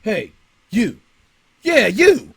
Hey, you. Yeah, you.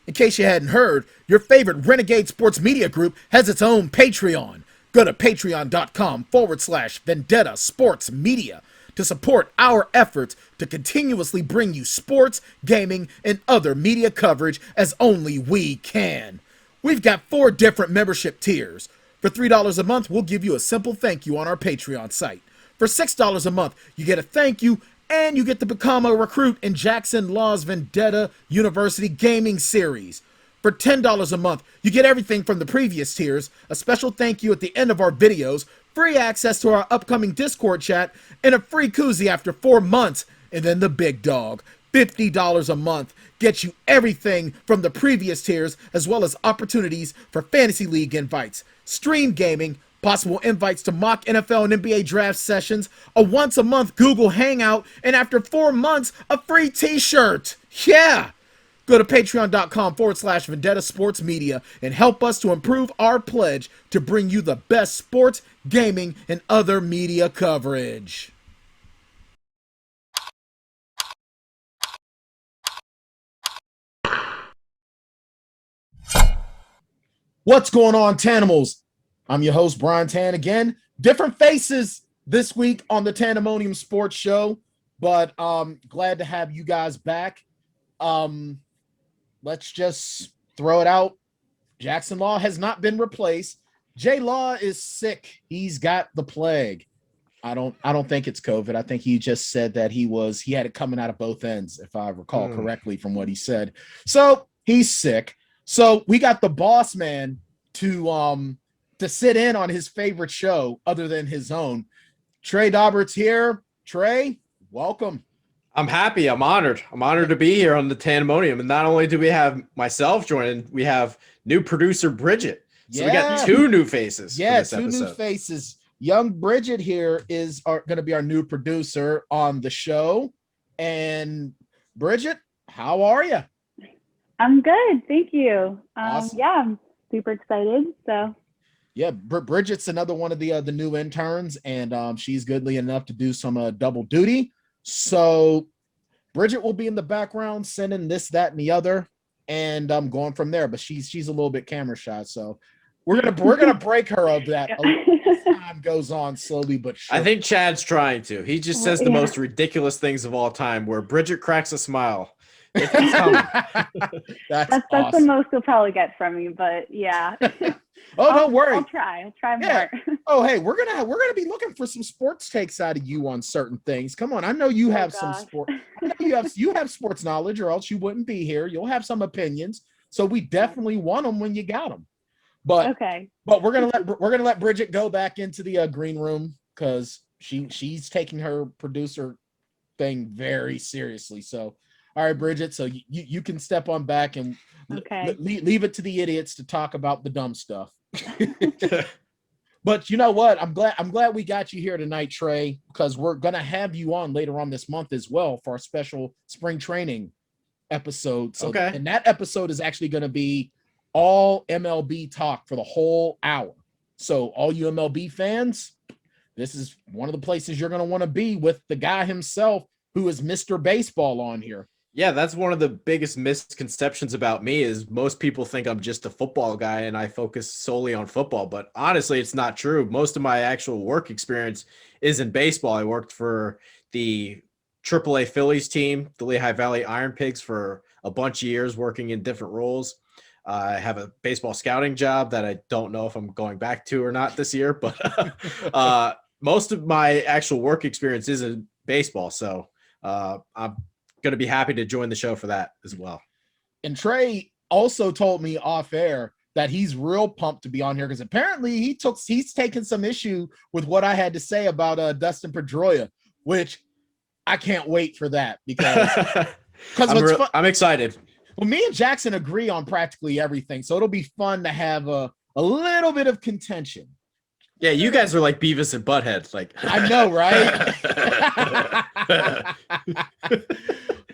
In case you hadn't heard, your favorite Renegade Sports Media Group has its own Patreon. Go to patreon.com/Vendetta Sports Media to support our efforts to continuously bring you sports, gaming, and other media coverage as only we can. We've got 4 different membership tiers. For $3 a month, we'll give you a simple thank you on our Patreon site. For $6 a month, you get a thank you and you get to become a recruit in Jackson Law's Vendetta University Gaming Series. For $10 a month, you get everything from the previous tiers, a special thank you at the end of our videos, free access to our upcoming Discord chat, and a free koozie after 4 months. And then the big dog, $50 a month, gets you everything from the previous tiers, as well as opportunities for Fantasy League invites, stream gaming, possible invites to mock NFL and NBA draft sessions, a once-a-month Google Hangout, and after 4 months, a free t-shirt. Yeah! Go to patreon.com/Vendetta Sports Media and help us to improve our pledge to bring you the best sports, gaming, and other media coverage. What's going on, Tannimals? I'm your host, Bryan Tan again. Different faces this week on the Tanndemonium Sports Show, but glad to have you guys back. Let's just throw it out. Jackson Law has not been replaced. J Law is sick. He's got the plague. I don't think it's COVID. I think he just said that he had it coming out of both ends, if I recall correctly from what he said. So he's sick. So we got the boss man to sit in on his favorite show other than his own. Trey Daubert's here. Trey, welcome. I'm happy. I'm honored. I'm honored to be here on the Tanndemonium. And not only do we have myself joining, we have new producer Bridget. So we got 2 new faces. Yeah, for this 2 episode. New faces. Young Bridget here is going to be our new producer on the show. And Bridget, how are you? I'm good. Thank you. Awesome. Yeah, I'm super excited. So yeah, Bridget's another one of the new interns, and she's goodly enough to do some double duty. So Bridget will be in the background sending this, that, and the other, and I'm going from there. But she's a little bit camera shy, so we're gonna break her of that as time goes on, slowly but surely. I think Chad's trying to. He just says the most ridiculous things of all time, where Bridget cracks a smile. It's coming. That's awesome. The most you'll probably get from me, but yeah. Don't worry. I'll try more. Oh, hey, we're gonna be looking for some sports takes out of you on certain things. Come on, I know you have some sport. I know you have sports knowledge, or else you wouldn't be here. You'll have some opinions, so we definitely want them when you got them. But okay. But we're gonna let Bridget go back into the green room because she's taking her producer thing very seriously. So. All right, Bridget. So you can step on back and leave it to the idiots to talk about the dumb stuff. But you know what? I'm glad we got you here tonight, Trey, because we're gonna have you on later on this month as well for our special spring training episode. So and that episode is actually going to be all MLB talk for the whole hour. So all you MLB fans, this is one of the places you're going to want to be with the guy himself, who is Mr. Baseball on here. Yeah, that's one of the biggest misconceptions about me is most people think I'm just a football guy and I focus solely on football. But honestly, it's not true. Most of my actual work experience is in baseball. I worked for the AAA Phillies team, the Lehigh Valley Iron Pigs, for a bunch of years working in different roles. I have a baseball scouting job that I don't know if I'm going back to or not this year, but most of my actual work experience is in baseball. So I'm going to be happy to join the show for that as well. And Trey also told me off air that he's real pumped to be on here because apparently he's taken some issue with what I had to say about Dustin Pedroia, which I can't wait for that because I'm excited. Well, me and Jackson agree on practically everything, so it'll be fun to have a little bit of contention. Yeah, you guys are like Beavis and Butthead. Like I know, right?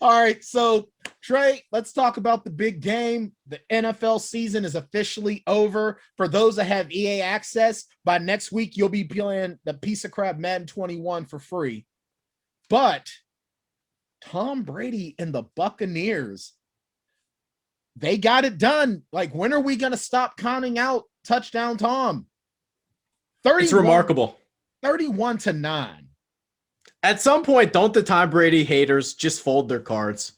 All right, so Trey, let's talk about the big game. The NFL season is officially over. For those that have EA access, by next week you'll be playing the piece of crap Madden 21 for free. But Tom Brady and the Buccaneers, they got it done. Like, when are we going to stop counting out touchdown Tom? It's remarkable. 31-9. At some point, don't the Tom Brady haters just fold their cards?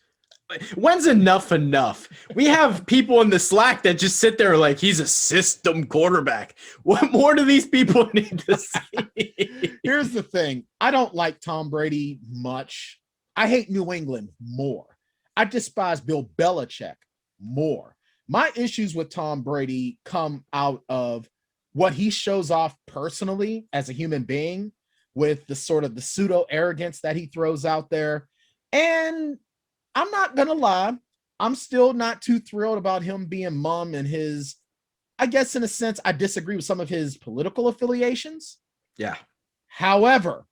When's enough? We have people in the Slack that just sit there like he's a system quarterback. What more do these people need to see? Here's the thing. I don't like Tom Brady much. I hate New England more. I despise Bill Belichick more. My issues with Tom Brady come out of what he shows off personally as a human being, with the sort of the pseudo arrogance that he throws out there. And I'm not going to lie, I'm still not too thrilled about him being mum and his, I guess in a sense, I disagree with some of his political affiliations. Yeah. However,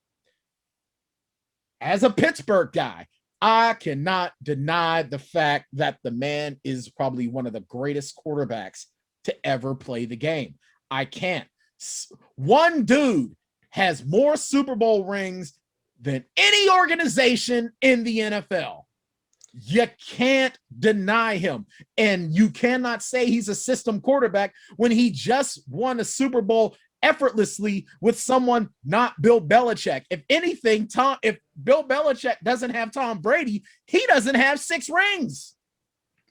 as a Pittsburgh guy, I cannot deny the fact that the man is probably one of the greatest quarterbacks to ever play the game. I can't. One dude has more Super Bowl rings than any organization in the NFL. You can't deny him. And you cannot say he's a system quarterback when he just won a Super Bowl effortlessly with someone not Bill Belichick. If anything, if Bill Belichick doesn't have Tom Brady, he doesn't have 6 rings.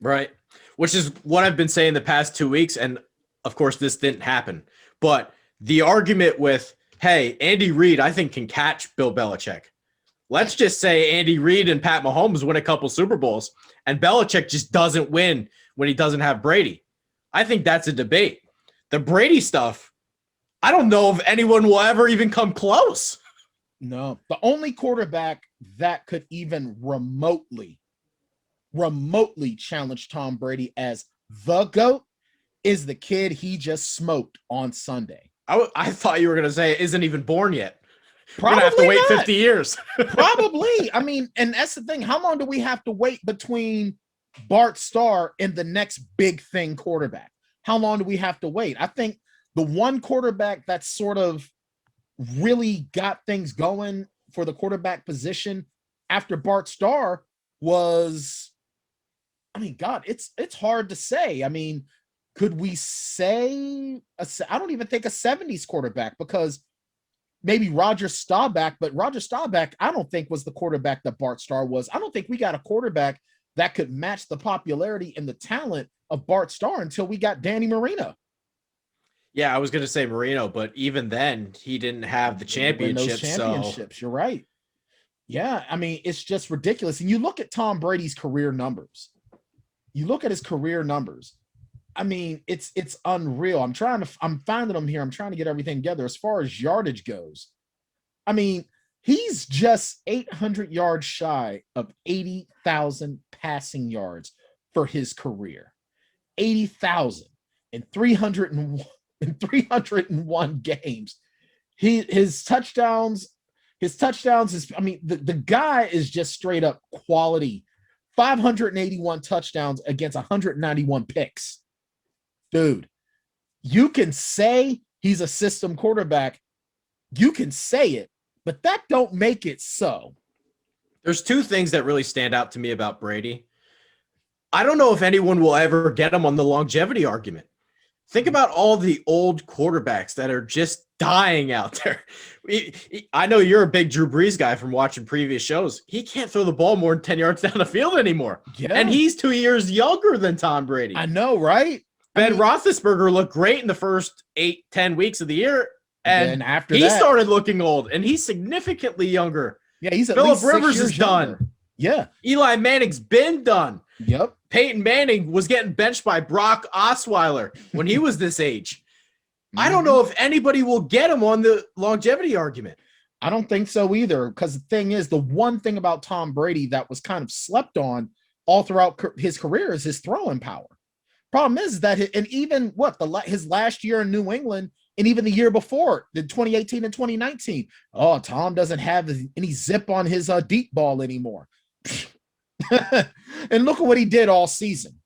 Right. Which is what I've been saying the past 2 weeks. And of course, this didn't happen. But the argument with, hey, Andy Reid, I think, can catch Bill Belichick. Let's just say Andy Reid and Pat Mahomes win a couple Super Bowls, and Belichick just doesn't win when he doesn't have Brady. I think that's a debate. The Brady stuff, I don't know if anyone will ever even come close. No. The only quarterback that could even remotely challenge Tom Brady as the GOAT is the kid he just smoked on Sunday. I thought you were going to say it isn't even born yet. Probably we're going to have to wait not. 50 years. Probably. I mean, and that's the thing. How long do we have to wait between Bart Starr and the next big thing quarterback? How long do we have to wait? I think the one quarterback that sort of really got things going for the quarterback position after Bart Starr was, I mean, God, it's hard to say. I mean, could we say, I don't even think a 70s quarterback, because maybe Roger Staubach, but Roger Staubach, I don't think was the quarterback that Bart Starr was. I don't think we got a quarterback that could match the popularity and the talent of Bart Starr until we got Danny Marino. Yeah, I was going to say Marino, but even then he didn't have the championships. You're right. Yeah, I mean, it's just ridiculous. And you look at Tom Brady's career numbers. I mean, it's unreal. I'm finding them here. I'm trying to get everything together as far as yardage goes. I mean, he's just 800 yards shy of 80,000 passing yards for his career. 80,000 in 301 games. His touchdowns is, I mean, the guy is just straight up quality. 581 touchdowns against 191 picks. Dude, you can say he's a system quarterback. You can say it, but that don't make it so. There's 2 things that really stand out to me about Brady. I don't know if anyone will ever get him on the longevity argument. Think about all the old quarterbacks that are just dying out there. I know you're a big Drew Brees guy from watching previous shows. He can't throw the ball more than 10 yards down the field anymore. Yeah. And he's 2 years younger than Tom Brady. I know, right? Ben Roethlisberger looked great in the first 8-10 weeks of the year. And after he that, started looking old, and he's significantly younger. Yeah, he's at Phillip least Rivers 6 years is done. younger. Yeah. Eli Manning's been done. Yep. Peyton Manning was getting benched by Brock Osweiler when he was this age. I don't know if anybody will get him on the longevity argument. I don't think so either, because the thing is, the one thing about Tom Brady that was kind of slept on all throughout his career is his throwing power. Problem is that, and even his last year in New England, and even the year before, the 2018 and 2019, Tom doesn't have any zip on his deep ball anymore. And look at what he did all season.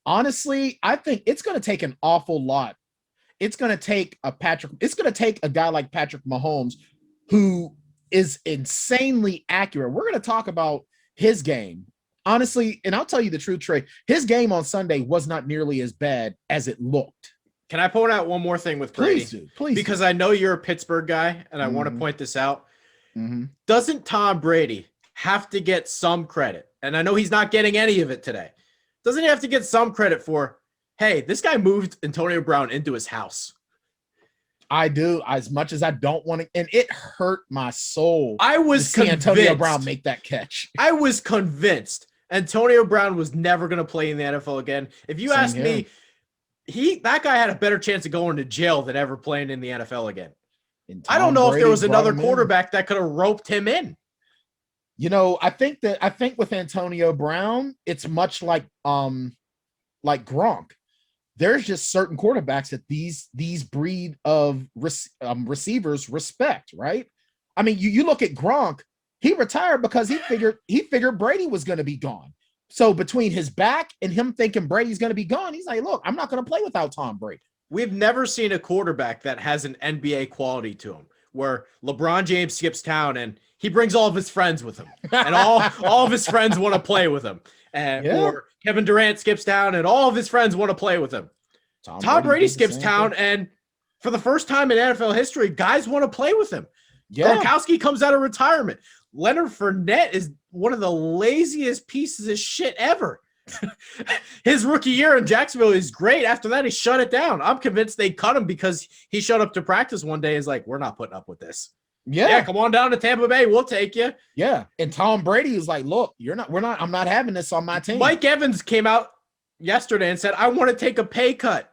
Honestly, I think it's going to take an awful lot. It's going to take a guy like Patrick Mahomes, who is insanely accurate. We're going to talk about his game, honestly, and I'll tell you the truth, Trey, his game on Sunday was not nearly as bad as it looked. Can I point out one more thing with Brady? Please do. Please because do. I know you're a Pittsburgh guy, and I want to point this out. Mm-hmm. Doesn't Tom Brady have to get some credit? And I know he's not getting any of it today. Doesn't he have to get some credit for, hey, this guy moved Antonio Brown into his house? I do, as much as I don't want to, and it hurt my soul. I was to see convinced Antonio Brown make that catch. I was convinced Antonio Brown was never going to play in the NFL again. If you asked me, that guy had a better chance of going to jail than ever playing in the NFL again. I don't know if there was another quarterback that could have roped him in. You know, I think with Antonio Brown, it's much like Gronk. There's just certain quarterbacks that these breed of receivers respect, right? I mean, you look at Gronk, he retired because he figured Brady was going to be gone. So between his back and him thinking Brady's going to be gone, he's like, look, I'm not going to play without Tom Brady. We've never seen a quarterback that has an NBA quality to him, where LeBron James skips town and he brings all of his friends with him, and all of his friends want to play with him. Or Kevin Durant skips town and all of his friends want to play with him. Tom Brady skips town, and for the first time in NFL history, guys want to play with him. Yeah. Gronkowski comes out of retirement. Leonard Fournette is one of the laziest pieces of shit ever. His rookie year in Jacksonville is great. After that, he shut it down. I'm convinced they cut him because he showed up to practice one day and is like, we're not putting up with this. Yeah, come on down to Tampa Bay. We'll take you. Yeah. And Tom Brady is like, look, I'm not having this on my team. Mike Evans came out yesterday and said, I want to take a pay cut.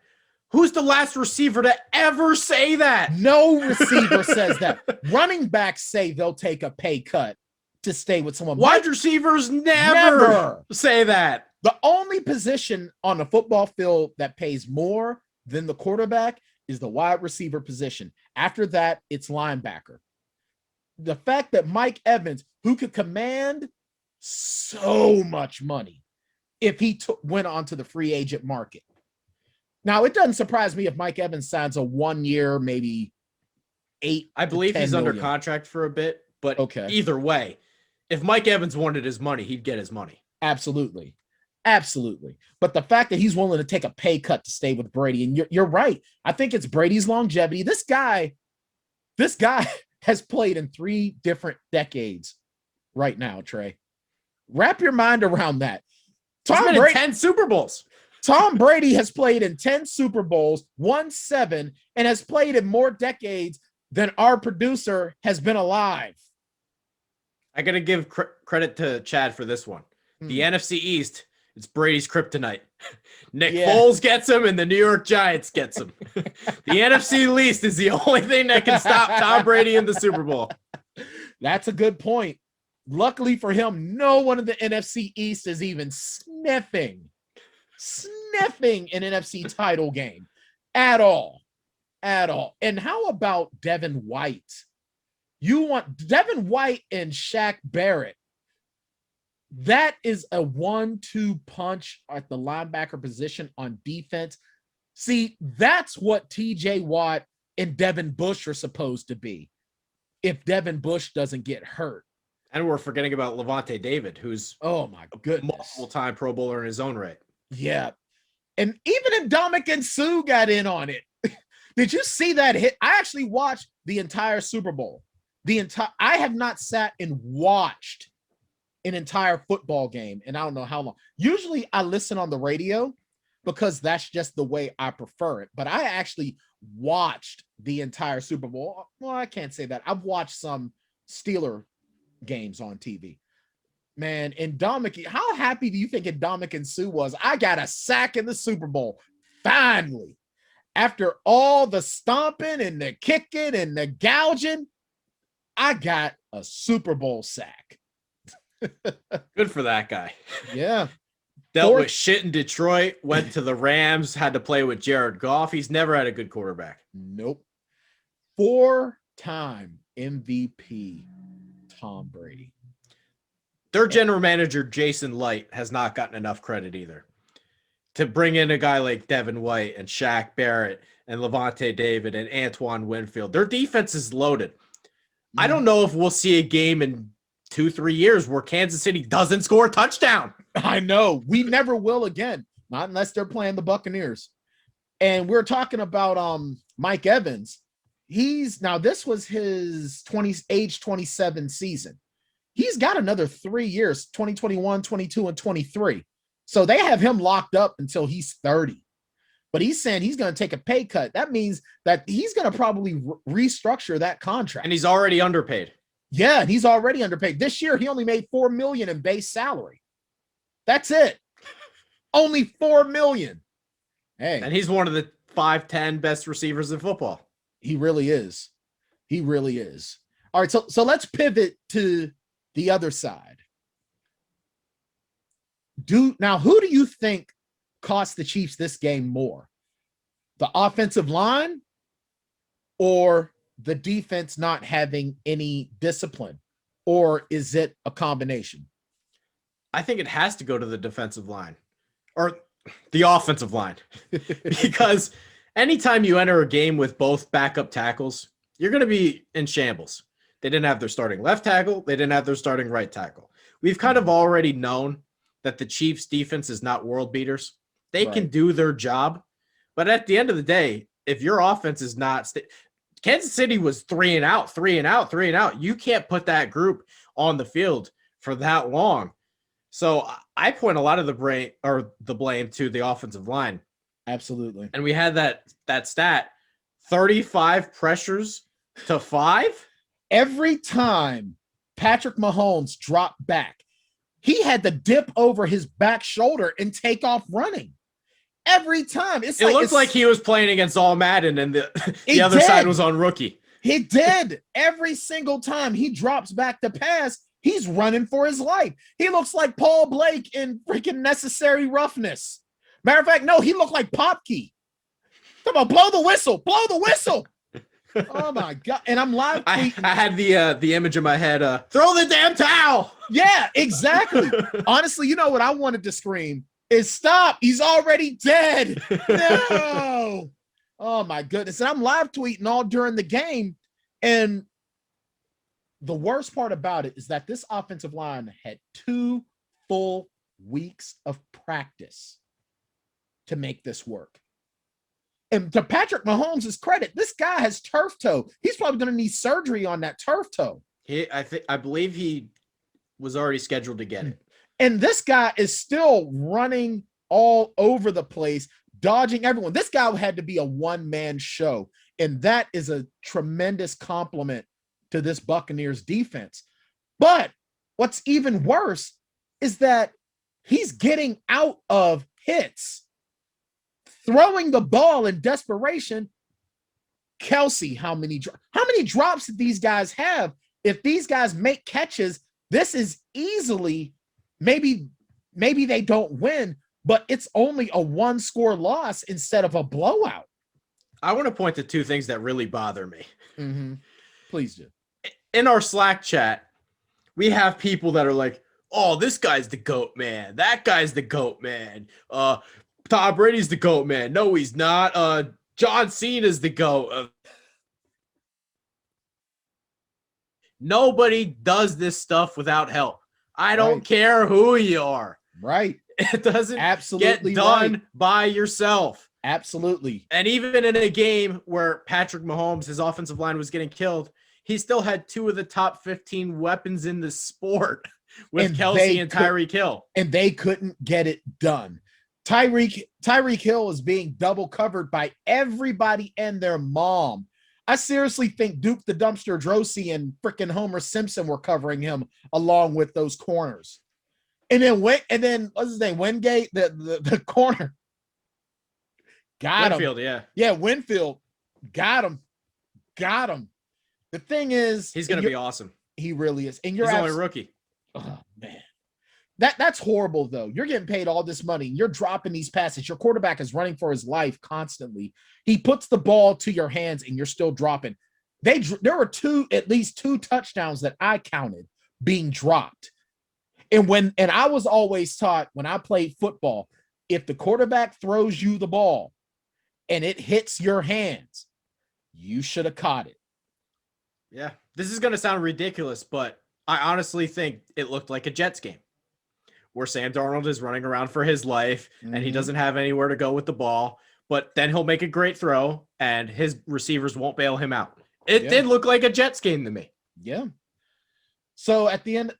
Who's the last receiver to ever say that? No receiver says that. Running backs say they'll take a pay cut to stay with someone. Wide receivers never say that. The only position on the football field that pays more than the quarterback is the wide receiver position. After that, it's linebacker. The fact that Mike Evans, who could command so much money if he went onto the free agent market. Now, it doesn't surprise me if Mike Evans signs a 1 year, maybe 8. I believe he's under contract for a bit, but either way, if Mike Evans wanted his money, he'd get his money. Absolutely. Absolutely. But the fact that he's willing to take a pay cut to stay with Brady, and you're right. I think it's Brady's longevity. This guy has played in 3 different decades right now, Trey. Wrap your mind around that. He's been in 10 Super Bowls. Tom Brady has played in 10 Super Bowls, won 7, and has played in more decades than our producer has been alive. I got to give credit to Chad for this one. The NFC East, it's Brady's kryptonite. Nick Foles gets him, and the New York Giants gets him. The NFC least is the only thing that can stop Tom Brady in the Super Bowl. That's a good point. Luckily for him, no one in the NFC East is even sniffing an NFC title game at all. And how about Devin White? You want Devin White and Shaq Barrett. That is a 1-2 punch at the linebacker position on defense. See, that's what TJ Watt and Devin Bush are supposed to be if Devin Bush doesn't get hurt. And we're forgetting about Levante David, who's oh my goodness, multiple-time Pro Bowler in his own right. Yeah. And even Ndamukong Suh got in on it. Did you see that hit? I actually watched the entire Super Bowl. I have not sat and watched an entire football game, and I don't know how long. Usually I listen on the radio because that's just the way I prefer it. But I actually watched the entire Super Bowl. Well, I can't say that. I've watched some Steeler games on TV. Man, Ndamukong, how happy do you think Ndamukong Suh was? I got a sack in the Super Bowl. Finally. After all the stomping and the kicking and the gouging, I got a Super Bowl sack. Good for that guy. Yeah. Dealt with shit in Detroit, went to the Rams, had to play with Jared Goff. He's never had a good quarterback. Nope. 4-time MVP Tom Brady. Their general manager, Jason Light, has not gotten enough credit either. To bring in a guy like Devin White and Shaq Barrett and Levante David and Antoine Winfield, their defense is loaded. I don't know if we'll see a game in 2-3 years where Kansas City doesn't score a touchdown. I know. We never will again. Not unless they're playing the Buccaneers. And we're talking about Mike Evans. This was his age 27 season. He's got another 3 years, 2021, 22, and 23. So they have him locked up until he's 30. But he's saying he's going to take a pay cut. That means that he's going to probably restructure that contract. And he's already underpaid. Yeah, and he's already underpaid. This year, he only made $4 million in base salary. That's it. Only $4 million. Hey. And he's one of the 5-10 best receivers in football. He really is. He really is. All right, so let's pivot to the other side. Who do you think cost the Chiefs this game more? The offensive line or the defense not having any discipline? Or is it a combination? I think it has to go to the defensive line or the offensive line because anytime you enter a game with both backup tackles, you're going to be in shambles. They didn't have their starting left tackle. They didn't have their starting right tackle. We've kind of already known that the Chiefs defense is not world beaters. They can do their job. But at the end of the day, if your offense is not Kansas City was 3 and out. You can't put that group on the field for that long. So I point a lot of the blame to the offensive line. Absolutely. And we had that stat, 35 pressures to 5. Every time Patrick Mahomes dropped back, he had to dip over his back shoulder and take off running. Every time. It looked like he was playing against all Madden and the other side was on rookie. He did. Every single time he drops back to pass, he's running for his life. He looks like Paul Blake in freaking Necessary Roughness. Matter of fact, no, he looked like Popkey. Come on, blow the whistle. Blow the whistle. Oh, my God. And I'm live tweeting. I had the image in my head. Throw the damn towel. Yeah, exactly. Honestly, you know what I wanted to scream is stop. He's already dead. No. Oh, my goodness. And I'm live tweeting all during the game. And the worst part about it is that this offensive line had 2 full weeks of practice to make this work. And to Patrick Mahomes' credit, this guy has turf toe. He's probably going to need surgery on that turf toe. I believe he was already scheduled to get it. And this guy is still running all over the place, dodging everyone. This guy had to be a one-man show. And that is a tremendous compliment to this Buccaneers defense. But what's even worse is that he's getting out of hits. Throwing the ball in desperation. Kelsey, how many drops did these guys have? If these guys make catches, this is easily, maybe they don't win, but it's only a 1-score loss instead of a blowout. I want to point to 2 things that really bother me. Mm-hmm. Please do. In our Slack chat, we have people that are like, oh, this guy's the GOAT, man. That guy's the GOAT, man. Tom Brady's the GOAT, man. No, he's not. John Cena's the GOAT. Nobody does this stuff without help. I don't care who you are. Right. It doesn't absolutely get done by yourself. Absolutely. And even in a game where Patrick Mahomes, his offensive line was getting killed, he still had 2 of the top 15 weapons in the sport with Kelsey and Tyreek Hill. And they couldn't get it done. Tyreek Hill is being double covered by everybody and their mom. I seriously think Duke the Dumpster Drosy and freaking Homer Simpson were covering him along with those corners. And then what's his name? Wingate, the corner. Got Winfield, him. Yeah, Winfield. Got him. The thing is, he's going to be awesome. He really is. And he's only a rookie. Oh, man. That's horrible, though. You're getting paid all this money. You're dropping these passes. Your quarterback is running for his life constantly. He puts the ball to your hands, and you're still dropping. There were at least two touchdowns that I counted being dropped. And I was always taught when I played football, if the quarterback throws you the ball and it hits your hands, you should have caught it. Yeah, this is going to sound ridiculous, but I honestly think it looked like a Jets game where Sam Darnold is running around for his life and he doesn't have anywhere to go with the ball, but then he'll make a great throw and his receivers won't bail him out. It did look like a Jets game to me. Yeah. So at the end,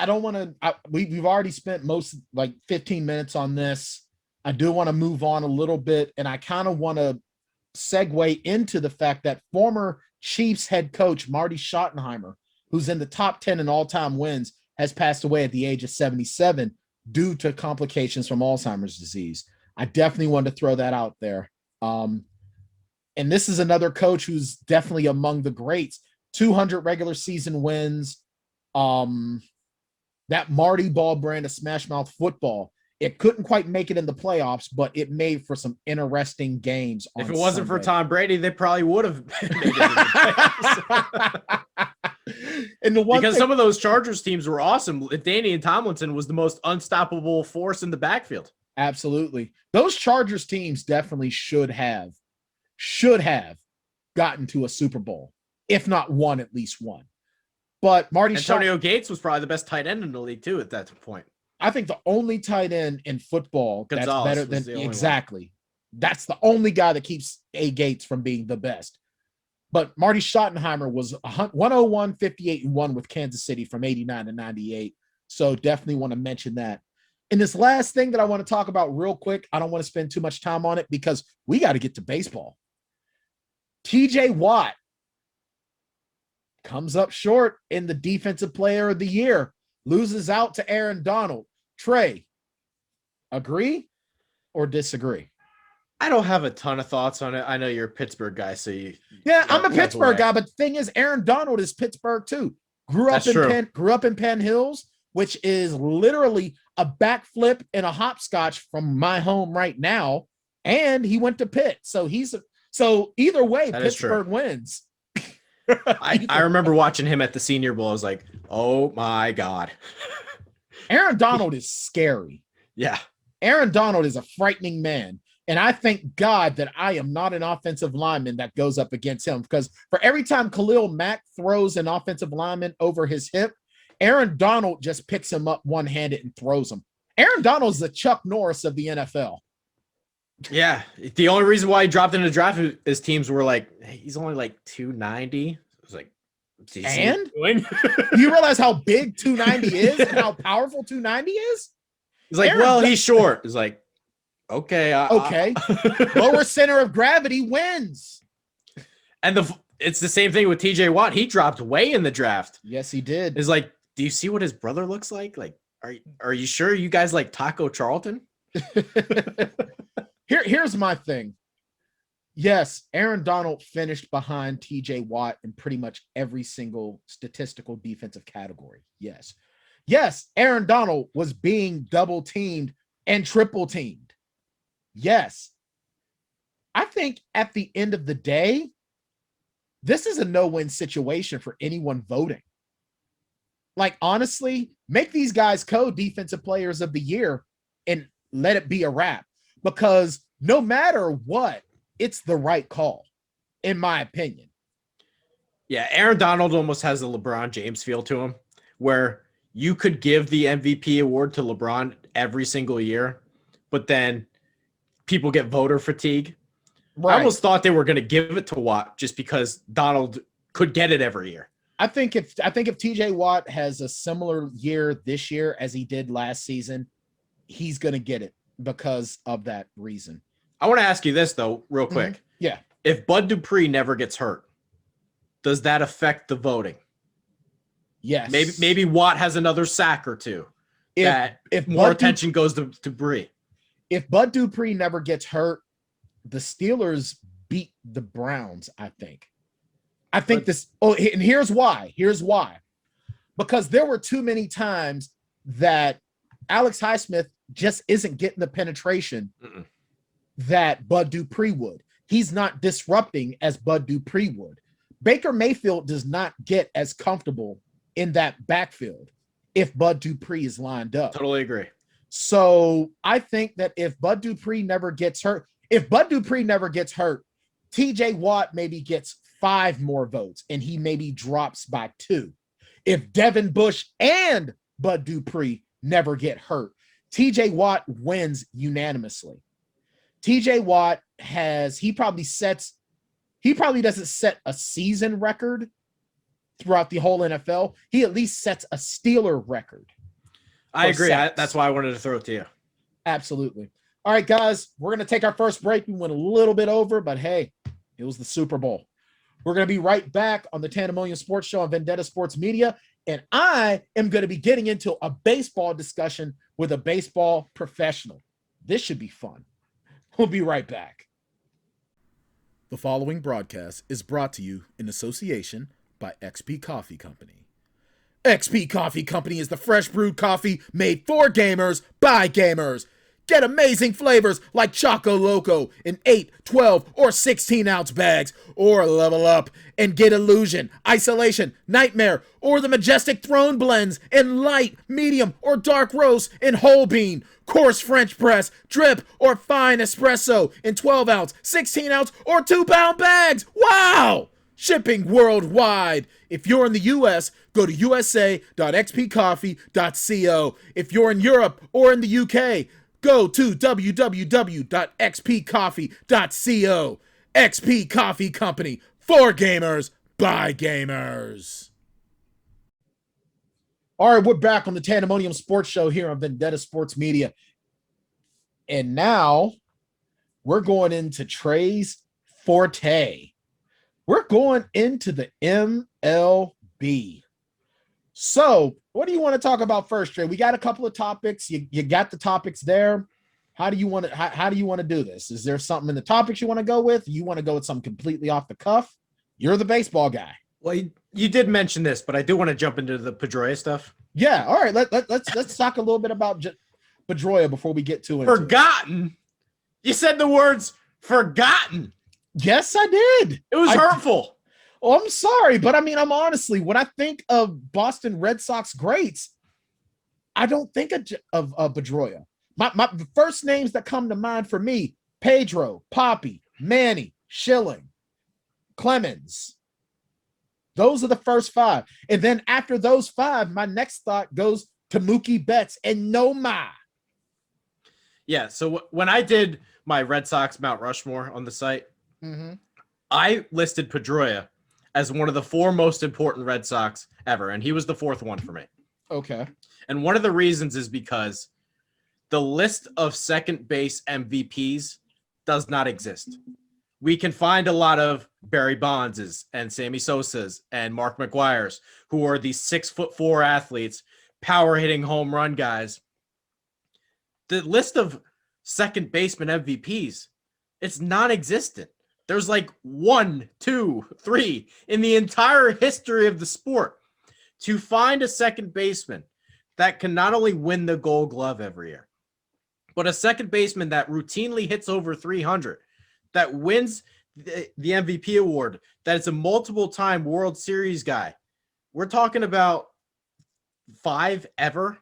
I don't want to, we've already spent most like 15 minutes on this. I do want to move on a little bit, and I kind of want to segue into the fact that former Chiefs head coach Marty Schottenheimer, who's in the top 10 in all-time wins, has passed away at the age of 77 due to complications from Alzheimer's disease. I definitely wanted to throw that out there. And this is another coach who's definitely among the greats. 200 regular season wins. That Marty Ball brand of smash mouth football. It couldn't quite make it in the playoffs, but it made for some interesting games. If it wasn't for Tom Brady, they probably would have made it in the playoffs. Because some of those Chargers teams were awesome. Danian Tomlinson was the most unstoppable force in the backfield. Absolutely. Those Chargers teams definitely should have gotten to a Super Bowl, if not won at least one. But Antonio Gates was probably the best tight end in the league too at that point. I think the only tight end in football Gonzalez that's better than exactly. That's the only guy that keeps A. Gates from being the best. But Marty Schottenheimer was 101, 58, and 1 with Kansas City from 89 to 98. So definitely want to mention that. And this last thing that I want to talk about real quick, I don't want to spend too much time on it because we got to get to baseball. TJ Watt comes up short in the Defensive Player of the Year, loses out to Aaron Donald. Trey, agree or disagree? I don't have a ton of thoughts on it. I know you're a Pittsburgh guy, so I'm a Pittsburgh guy, but the thing is, Aaron Donald is Pittsburgh too. Grew up in Penn Hills, which is literally a backflip and a hopscotch from my home right now, and he went to Pitt. So either way, that Pittsburgh wins. I remember watching him at the Senior Bowl. I was like, oh my God. Aaron Donald is scary. Yeah. Aaron Donald is a frightening man. And I thank God that I am not an offensive lineman that goes up against him, because for every time Khalil Mack throws an offensive lineman over his hip, Aaron Donald just picks him up one-handed and throws him. Aaron Donald's the Chuck Norris of the NFL. Yeah. The only reason why he dropped in the draft is teams were like, hey, he's only like 290. I was like, and do you realize how big 290 is and how powerful 290 is? He's like, well, he's short. It's like, okay. Lower center of gravity wins. And it's the same thing with TJ Watt. He dropped way in the draft. Yes, he did. It's like, do you see what his brother looks like? Like, are you sure you guys like Taco Charlton? Here's my thing. Yes, Aaron Donald finished behind TJ Watt in pretty much every single statistical defensive category. Yes. Yes, Aaron Donald was being double teamed and triple teamed. Yes. I think at the end of the day, this is a no-win situation for anyone voting. Like, honestly, make these guys co-defensive players of the year and let it be a wrap, because no matter what, it's the right call, in my opinion. Yeah, Aaron Donald almost has a LeBron James feel to him, where you could give the MVP award to LeBron every single year, but then people get voter fatigue. Right. I almost thought they were going to give it to Watt just because Donald could get it every year. I think if TJ Watt has a similar year this year as he did last season, he's going to get it because of that reason. I want to ask you this, though, real quick. Mm-hmm. Yeah. If Bud Dupree never gets hurt, does that affect the voting? Yes. Maybe Watt has another sack or two. If more attention goes to Dupree. If Bud Dupree never gets hurt, the Steelers beat the Browns, I think. And here's why. Because there were too many times that Alex Highsmith just isn't getting the penetration that Bud Dupree would. He's not disrupting as Bud Dupree would. Baker Mayfield does not get as comfortable in that backfield if Bud Dupree is lined up. Totally agree. So I think that if Bud Dupree never gets hurt, TJ Watt maybe gets 5 more votes and he maybe drops by 2. if Devin Bush and Bud Dupree never get hurt, TJ Watt wins unanimously. TJ Watt he probably doesn't set a season record throughout the whole NFL. He at least sets a Steeler record. I agree. That's why I wanted to throw it to you. Absolutely. All right, guys, we're going to take our first break. We went a little bit over, but hey, it was the Super Bowl. We're going to be right back on the Tanndemonium Sports Show on Vendetta Sports Media, and I am going to be getting into a baseball discussion with a baseball professional. This should be fun. We'll be right back. The following broadcast is brought to you in association by XP Coffee Company. XP Coffee Company is the fresh brewed coffee made for gamers by gamers. Get amazing flavors like Choco Loco in 8, 12, or 16-ounce bags, or level up and get Illusion, Isolation, Nightmare, or the Majestic Throne blends in light, medium, or dark roast in whole bean, coarse French press, drip, or fine espresso in 12-ounce, 16-ounce, or 2-pound bags. Wow! Shipping worldwide. If you're in the U.S., go to usa.xpcoffee.co. If you're in Europe or in the U.K., go to www.xpcoffee.co. XP Coffee Company, for gamers, by gamers. All right, we're back on the Tanndemonium Sports Show here on Vendetta Sports Media. And now we're going into Trey's forte. We're going into the MLB. So, what do you want to talk about first, Trey? We got a couple of topics. You got the topics there. How do you want to do this? Is there something in the topics you want to go with? You want to go with something completely off the cuff? You're the baseball guy. Well, you did mention this, but I do want to jump into the Pedroia stuff. Yeah. All right. Let's talk a little bit about Pedroia before we get to it. Forgotten. You said the words forgotten. Yes, I did. It was hurtful. Oh, I'm sorry, but I mean, I'm honestly, when I think of Boston Red Sox greats, I don't think of Pedroia. My first names that come to mind for me: Pedro, Poppy, Manny, Schilling, Clemens. Those are the first five. And then after those five, my next thought goes to Mookie Betts and Noma. Yeah, so when I did my Red Sox Mount Rushmore on the site, I listed Pedroia as one of the 4 most important Red Sox ever, and he was the 4th one for me. Okay. And one of the reasons is because the list of second base MVPs does not exist. We can find a lot of Barry Bonds' and Sammy Sosa's and Mark McGuire's, who are these 6'4" athletes, power hitting home run guys. The list of second baseman MVPs, it's non-existent. There's like 1, 2, 3 in the entire history of the sport. To find a second baseman that can not only win the Gold Glove every year, but a second baseman that routinely hits over 300, that wins the MVP award, that is a multiple-time World Series guy. We're talking about 5 ever.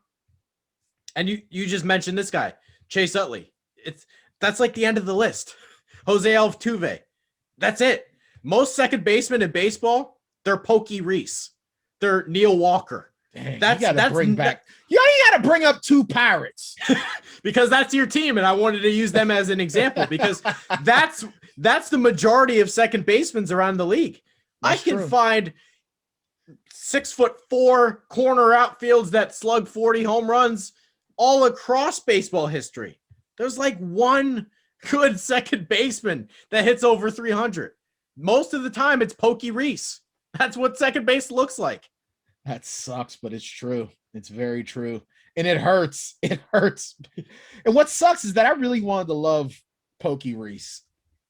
And you just mentioned this guy, Chase Utley. That's like the end of the list. Jose Altuve. That's it. Most second basemen in baseball, they're Pokey Reese. They're Neil Walker. Dang, you got to bring up 2 Pirates. Because that's your team, and I wanted to use them as an example because that's the majority of second basemen around the league. That's I can find 6'4" corner outfields that slug 40 home runs all across baseball history. There's like 1 good second baseman that hits over 300. Most of the time, it's Pokey Reese. That's what second base looks like. That sucks, but it's true. It's very true. And it hurts. It hurts. And what sucks is that I really wanted to love Pokey Reese.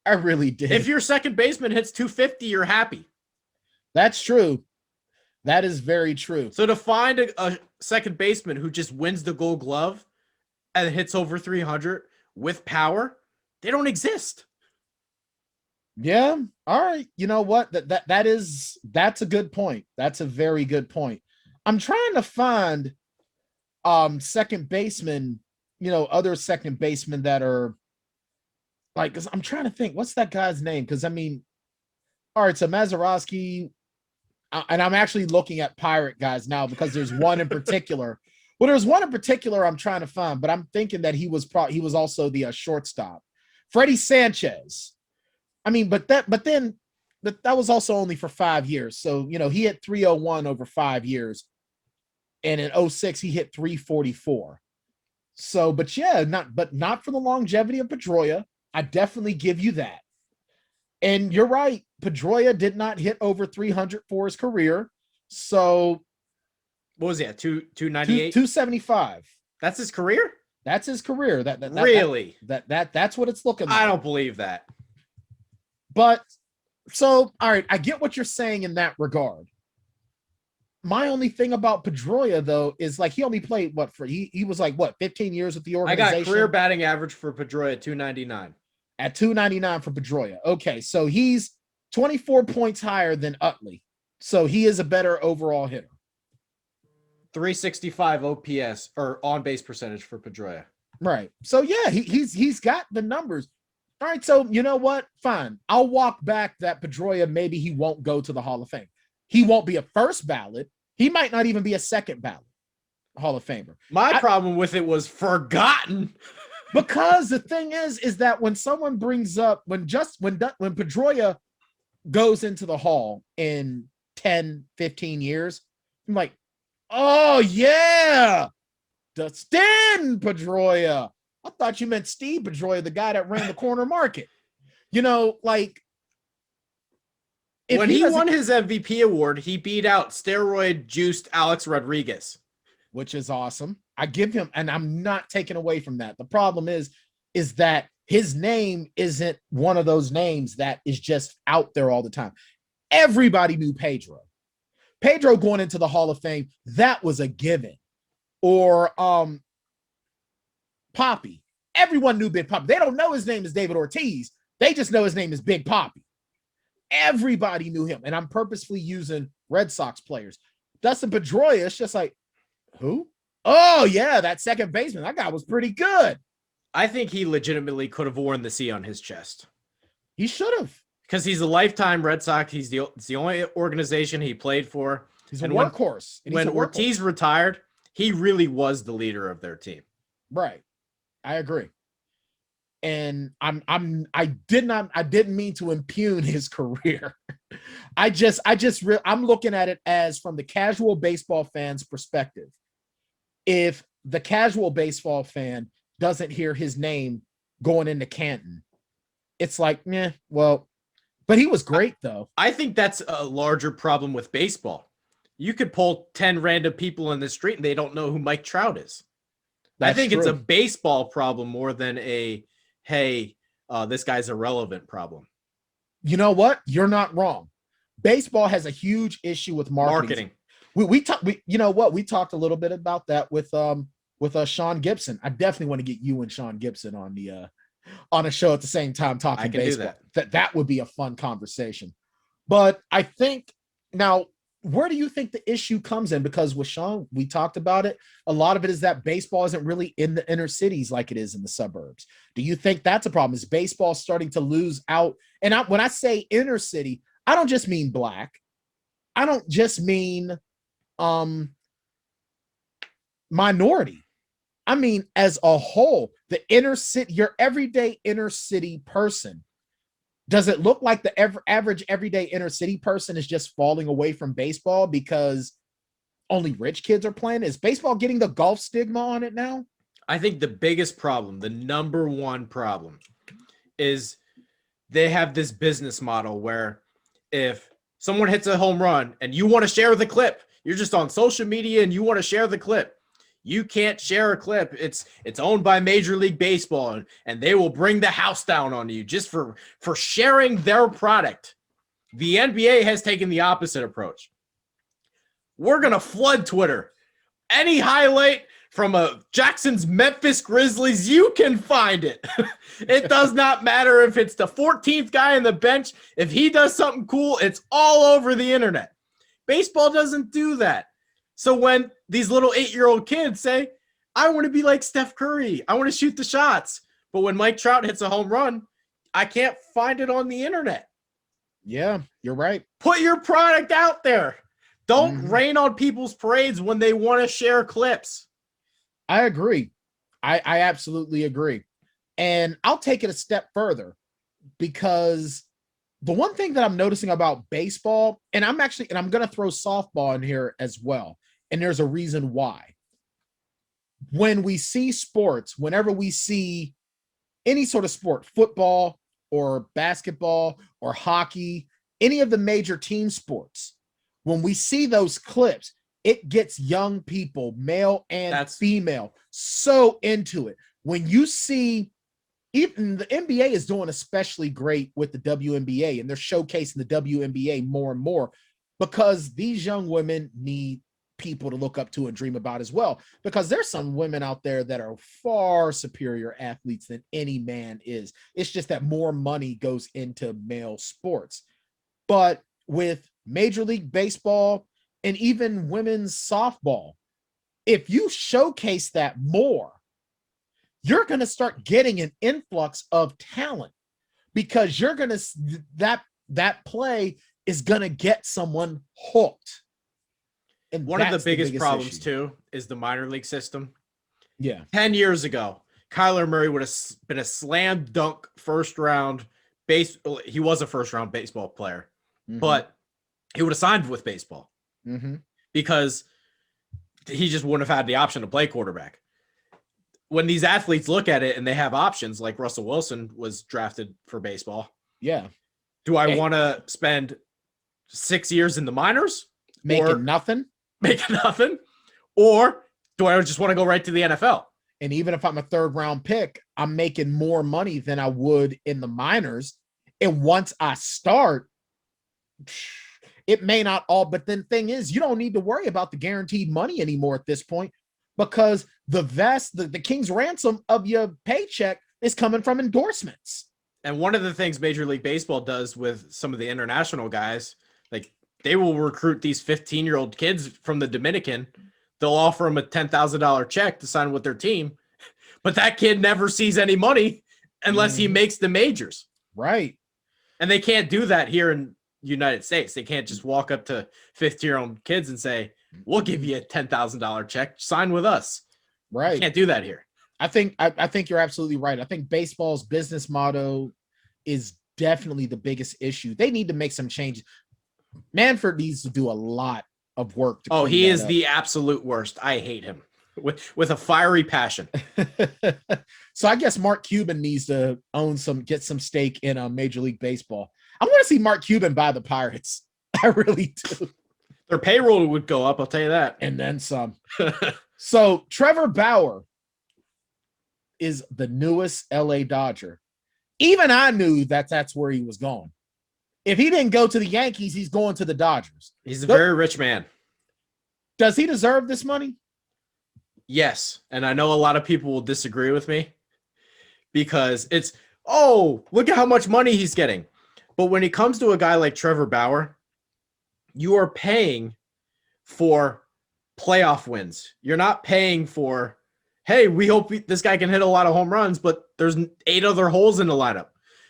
I really did. If your second baseman hits 250, you're happy. That's true. That is very true. So to find a second baseman who just wins the Gold Glove and hits over 300 with power, they don't exist. Yeah. All right. You know what? That's a good point. That's a very good point. I'm trying to find second basemen, other second basemen that are like, 'cause I'm trying to think, what's that guy's name? Because I mean, all right, so Mazeroski, and I'm actually looking at Pirate guys now because there's one in particular. Well, there's one in particular I'm trying to find, but I'm thinking that he was also the shortstop, Freddie Sanchez. I mean, but that was also only for 5 years. So, he hit 301 over 5 years. And in 06, he hit 344. So, but yeah, not for the longevity of Pedroia. I definitely give you that. And you're right. Pedroia did not hit over 300 for his career. So what was he at? 298? 275. That's his career? That's his career. Really? That's what it's looking like. I don't believe that. But so, all right, I get what you're saying in that regard. My only thing about Pedroia, though, is like he only played he was like 15 years with the organization. I got career batting average for Pedroia 299. At 299 for Pedroia. Okay, so he's 24 points higher than Utley. So he is a better overall hitter. 365 OPS or on base percentage for Pedroia. Right. So yeah, he's got the numbers. All right. So you know what? Fine. I'll walk back that Pedroia. Maybe he won't go to the Hall of Fame. He won't be a first ballot. He might not even be a second ballot Hall of Famer. My problem with it was forgotten. Because the thing is that when someone brings up when Pedroia goes into the Hall in 10, 15 years, I'm like, oh yeah, Dustin Pedroia. I thought you meant Steve Pedroia, the guy that ran the corner market. Like when he won his MVP award, he beat out steroid-juiced Alex Rodriguez, which is awesome. I give him, and I'm not taking away from that. The problem is that his name isn't one of those names that is just out there all the time. Everybody knew Pedro. Pedro going into the Hall of Fame, that was a given. Or Poppy. Everyone knew Big Poppy. They don't know his name is David Ortiz. They just know his name is Big Poppy. Everybody knew him. And I'm purposefully using Red Sox players. Dustin Pedroia, it's just like, who? Oh, yeah, that second baseman. That guy was pretty good. I think he legitimately could have worn the C on his chest. He should have. Because he's a lifetime Red Sox. It's the only organization he played for. He's a workhorse. When Ortiz retired, he really was the leader of their team. Right. I agree. And I didn't mean to impugn his career. I'm looking at it as from the casual baseball fan's perspective. If the casual baseball fan doesn't hear his name going into Canton, it's like, well, but he was great though. I think that's a larger problem with baseball. You could pull 10 random people in the street and they don't know who Mike Trout is. I think it's a baseball problem more than a, hey, this guy's irrelevant problem. You know what? You're not wrong. Baseball has a huge issue with marketing. We talked a little bit about that with Sean Gibson. I definitely want to get you and Sean Gibson on a show at the same time talking baseball. That would be a fun conversation. But I think now, where do you think the issue comes in? Because with Sean, we talked about it. A lot of it is that baseball isn't really in the inner cities like it is in the suburbs. Do you think that's a problem? Is baseball starting to lose out? And when I say inner city, I don't just mean black. I don't just mean minority. I mean, as a whole, the inner city, your everyday inner city person. Does it look like the average everyday inner city person is just falling away from baseball because only rich kids are playing? Is baseball getting the golf stigma on it now? I think the biggest problem, the number one problem, is they have this business model where if someone hits a home run and you want to share the clip, you're just on social media and you want to share the clip. You can't share a clip. It's owned by Major League Baseball, and they will bring the house down on you just for sharing their product. The NBA has taken the opposite approach. We're going to flood Twitter. Any highlight from Jackson's Memphis Grizzlies, you can find it. It does not matter if it's the 14th guy on the bench. If he does something cool, it's all over the internet. Baseball doesn't do that. So when these little 8-year-old kids say, I want to be like Steph Curry, I want to shoot the shots, but when Mike Trout hits a home run, I can't find it on the internet. Yeah, you're right. Put your product out there. Don't rain on people's parades when they want to share clips. I agree. I absolutely agree. And I'll take it a step further, because the one thing that I'm noticing about baseball, and I'm going to throw softball in here as well. And there's a reason why. When we see sports, whenever we see any sort of sport, football or basketball or hockey, any of the major team sports, when we see those clips, it gets young people, male and female, so into it. When you see, even the NBA is doing especially great with the WNBA, and they're showcasing the WNBA more and more, because these young women need people to look up to and dream about as well, because there's some women out there that are far superior athletes than any man is. It's just that more money goes into male sports. But with Major League Baseball and even women's softball, if you showcase that more, you're going to start getting an influx of talent, because you're going to, that play is going to get someone hooked. And one of the biggest problems too is the minor league system. Yeah. 10 years ago, Kyler Murray would have been a slam dunk first round he was a first round baseball player, but he would have signed with baseball because he just wouldn't have had the option to play quarterback. When these athletes look at it and they have options, like Russell Wilson was drafted for baseball. Yeah. Do I want to spend 6 years in the minors? Making nothing? Or do I just want to go right to the NFL? And even if I'm a third round pick, I'm making more money than I would in the minors. And once I start, it may not all, but then thing is, you don't need to worry about the guaranteed money anymore at this point, because the king's ransom of your paycheck is coming from endorsements. And one of the things Major League Baseball does with some of the international guys, like they will recruit these 15-year-old kids from the Dominican. They'll offer them a $10,000 check to sign with their team, but that kid never sees any money unless he makes the majors. Right. And they can't do that here in the United States. They can't just walk up to 15-year-old kids and say, we'll give you a $10,000 check, sign with us. Right. You can't do that here. I think you're absolutely right. I think baseball's business motto is definitely the biggest issue. They need to make some changes. Manfred needs to do a lot of work. He is the absolute worst. I hate him with a fiery passion. So I guess Mark Cuban needs to get some stake in Major League Baseball. I want to see Mark Cuban buy the Pirates. I really do. Their payroll would go up, I'll tell you that. And then some. So Trevor Bauer is the newest LA Dodger. Even I knew that's where he was going. If he didn't go to the Yankees, he's going to the Dodgers. He's a very rich man. Does he deserve this money? Yes. And I know a lot of people will disagree with me because it's, look at how much money he's getting. But when it comes to a guy like Trevor Bauer, you are paying for playoff wins. You're not paying for, hey, we hope this guy can hit a lot of home runs, but there's 8 other holes in the lineup.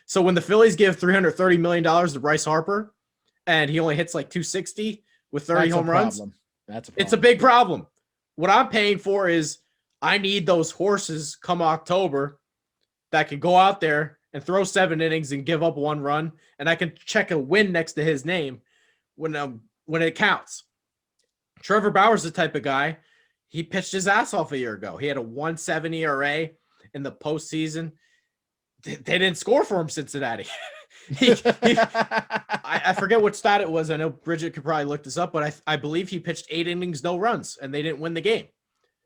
So when the Phillies give $330 million to Bryce Harper and he only hits like 260 with 30 home runs, it's a big problem. What I'm paying for is I need those horses come October that can go out there and throw 7 innings and give up 1 run, and I can check a win next to his name when it counts. Trevor Bauer's the type of guy, he pitched his ass off a year ago. He had a 1.7 ERA in the postseason. They didn't score for him, Cincinnati. I forget what stat it was. I know Bridget could probably look this up, but I believe he pitched 8 innings, no runs, and they didn't win the game.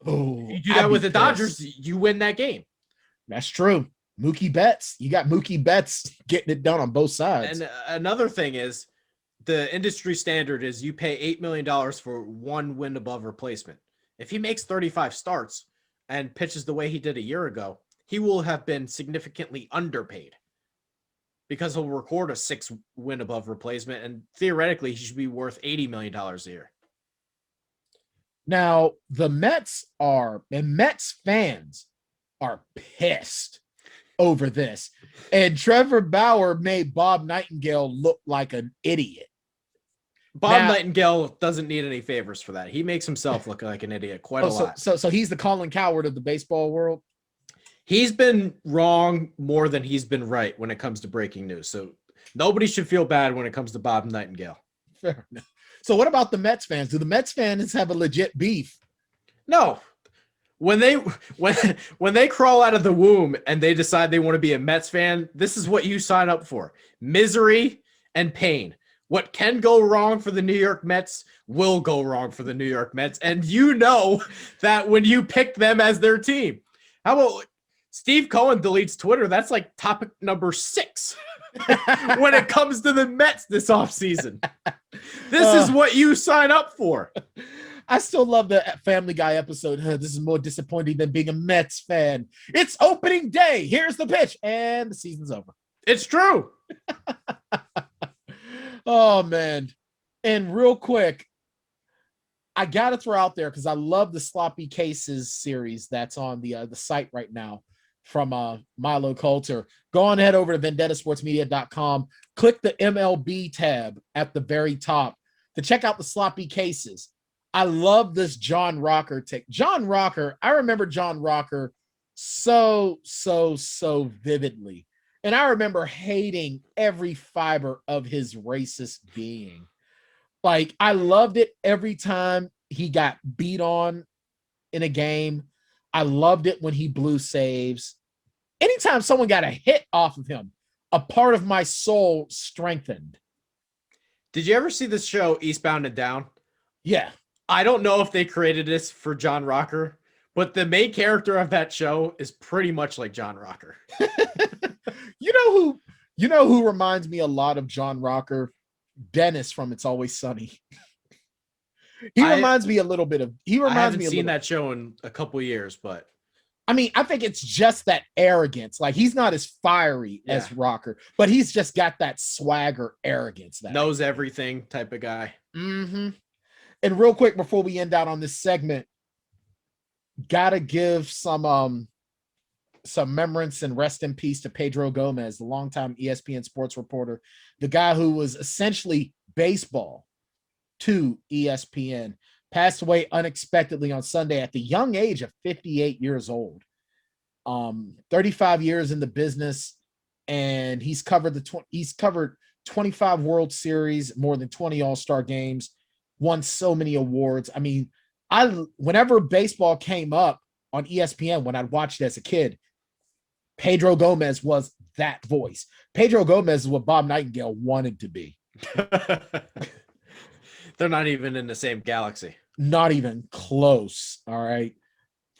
Oh, you do that with the Dodgers, you win that game. That's true. Mookie Betts. You got Mookie Betts getting it done on both sides. And another thing is the industry standard is you pay $8 million for 1 win above replacement. If he makes 35 starts and pitches the way he did a year ago, he will have been significantly underpaid because he'll record a 6 win above replacement. And theoretically, he should be worth $80 million a year. Now, the Mets fans are pissed over this. And Trevor Bauer made Bob Nightingale look like an idiot. Bob Nightingale doesn't need any favors for that. He makes himself look like an idiot quite a lot. So he's the Colin Coward of the baseball world. He's been wrong more than he's been right when it comes to breaking news. So nobody should feel bad when it comes to Bob Nightingale. Fair enough. So what about the Mets fans? Do the Mets fans have a legit beef? No. When they crawl out of the womb and they decide they want to be a Mets fan, this is what you sign up for. Misery and pain. What can go wrong for the New York Mets will go wrong for the New York Mets. And you know that when you pick them as their team. How about Steve Cohen deletes Twitter? That's like topic number 6 when it comes to the Mets this offseason. This is what you sign up for. I still love the Family Guy episode. This is more disappointing than being a Mets fan. It's opening day. Here's the pitch. And the season's over. It's true. Oh, man. And real quick, I got to throw out there because I love the Sloppy Cases series that's on the site right now from Milo Coulter. Go on head over to vendettasportsmedia.com. Click the MLB tab at the very top to check out the Sloppy Cases. I love this John Rocker take. John Rocker, I remember John Rocker so vividly. And I remember hating every fiber of his racist being. Like, I loved it every time he got beat on in a game. I loved it when he blew saves. Anytime someone got a hit off of him, a part of my soul strengthened. Did you ever see this show, Eastbound and Down? Yeah. I don't know if they created this for John Rocker, but the main character of that show is pretty much like John Rocker. You know who reminds me a lot of John Rocker? Dennis from It's Always Sunny. I haven't seen that show in a couple years, but I mean, I think it's just that arrogance. Like, he's not as fiery as Rocker, but he's just got that swagger arrogance. That knows everything type of guy. Mm-hmm. And real quick, before we end out on this segment, gotta give some remembrance and rest in peace to Pedro Gomez, the longtime ESPN sports reporter, the guy who was essentially baseball to ESPN, passed away unexpectedly on Sunday at the young age of 58 years old. 35 years in the business, and he's covered 25 World Series, more than 20 All-Star games, won so many awards. I mean, whenever baseball came up on ESPN when I'd watched it as a kid, Pedro Gomez was that voice. Pedro Gomez is what Bob Nightingale wanted to be. They're not even in the same galaxy. Not even close. All right.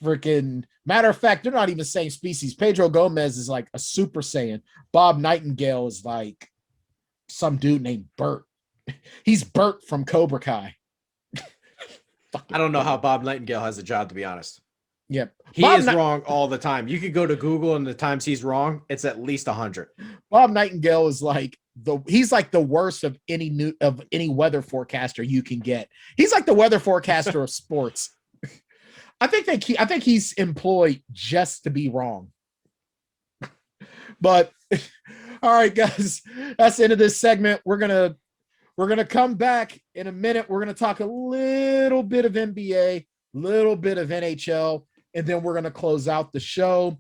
Freaking matter of fact, they're not even the same species. Pedro Gomez is like a Super Saiyan. Bob Nightingale is like some dude named Bert. He's Bert from Cobra Kai. I don't know how Bob Nightingale has a job, to be honest. Yep. He is wrong all the time. You could go to Google, and the times he's wrong, it's at least 100. Bob Nightingale is like he's like the worst of any weather forecaster you can get. He's like the weather forecaster of sports. I think he's employed just to be wrong. But all right, guys, that's the end of this segment. We're gonna come back in a minute. We're gonna talk a little bit of NBA, little bit of NHL, and then we're gonna close out the show.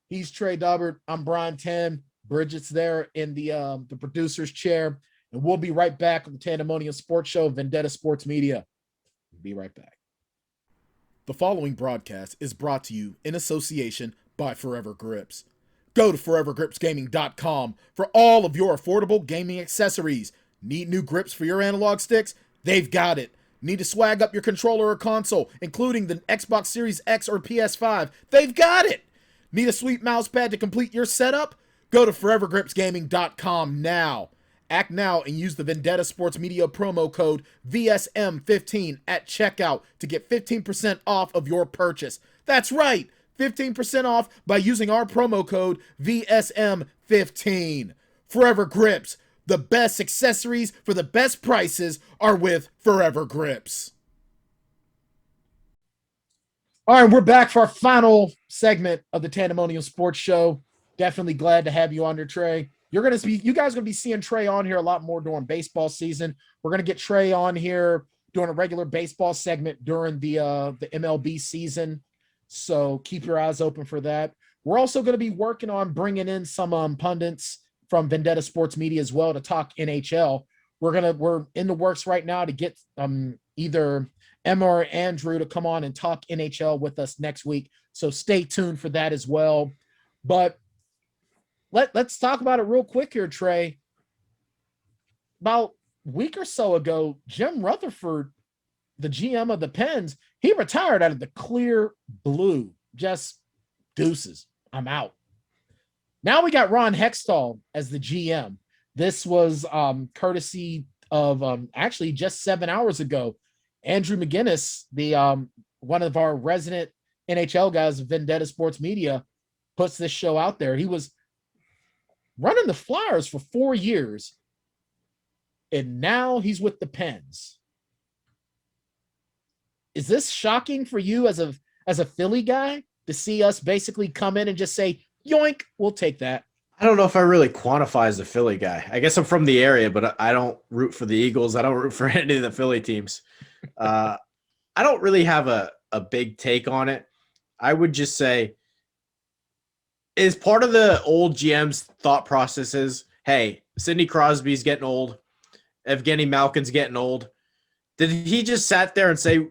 He's Trey Daubert. I'm Bryan Tan. Bridget's there in the producer's chair, and we'll be right back on the Tanndemonium Sports Show, Vendetta Sports Media. Be right back. The following broadcast is brought to you in association by Forever Grips. Go to forevergripsgaming.com for all of your affordable gaming accessories. Need new grips for your analog sticks? They've got it. Need to swag up your controller or console, including the Xbox Series X or PS5? They've got it. Need a sweet mouse pad to complete your setup? Go to forevergripsgaming.com now. Act now and use the Vendetta Sports Media promo code VSM15 at checkout to get 15% off of your purchase. That's right, 15% off by using our promo code VSM15. Forever Grips, the best accessories for the best prices are with Forever Grips. All right, we're back for our final segment of the Tanndemonium Sports Show. Definitely glad to have you on there, Trey. you guys are gonna be seeing Trey on here a lot more during baseball season. We're gonna get Trey on here doing a regular baseball segment during the MLB season. So keep your eyes open for that. We're also going to be working on bringing in some pundits from Vendetta Sports Media as well to talk NHL. We're in the works right now to get either Emma or Andrew to come on and talk NHL with us next week. So stay tuned for that as well. But let's talk about it real quick here, Trey. About a week or so ago, Jim Rutherford, the GM of the Pens, he retired out of the clear blue. Just deuces. I'm out. Now we got Ron Hextall as the GM. This was courtesy of actually just 7 hours ago. Andrew McGinnis, the one of our resident NHL guys of Vendetta Sports Media, puts this show out there. He was running the Flyers for 4 years, and now he's with the Pens. Is this shocking for you as a Philly guy to see us basically come in and just say, yoink, we'll take that? I don't know if I really quantify as a Philly guy. I guess I'm from the area, but I don't root for the Eagles. I don't root for any of the Philly teams. I don't really have a big take on it. I would just say, is part of the old GM's thought process is, hey, Sidney Crosby's getting old. Evgeny Malkin's getting old. Did he just sat there and say,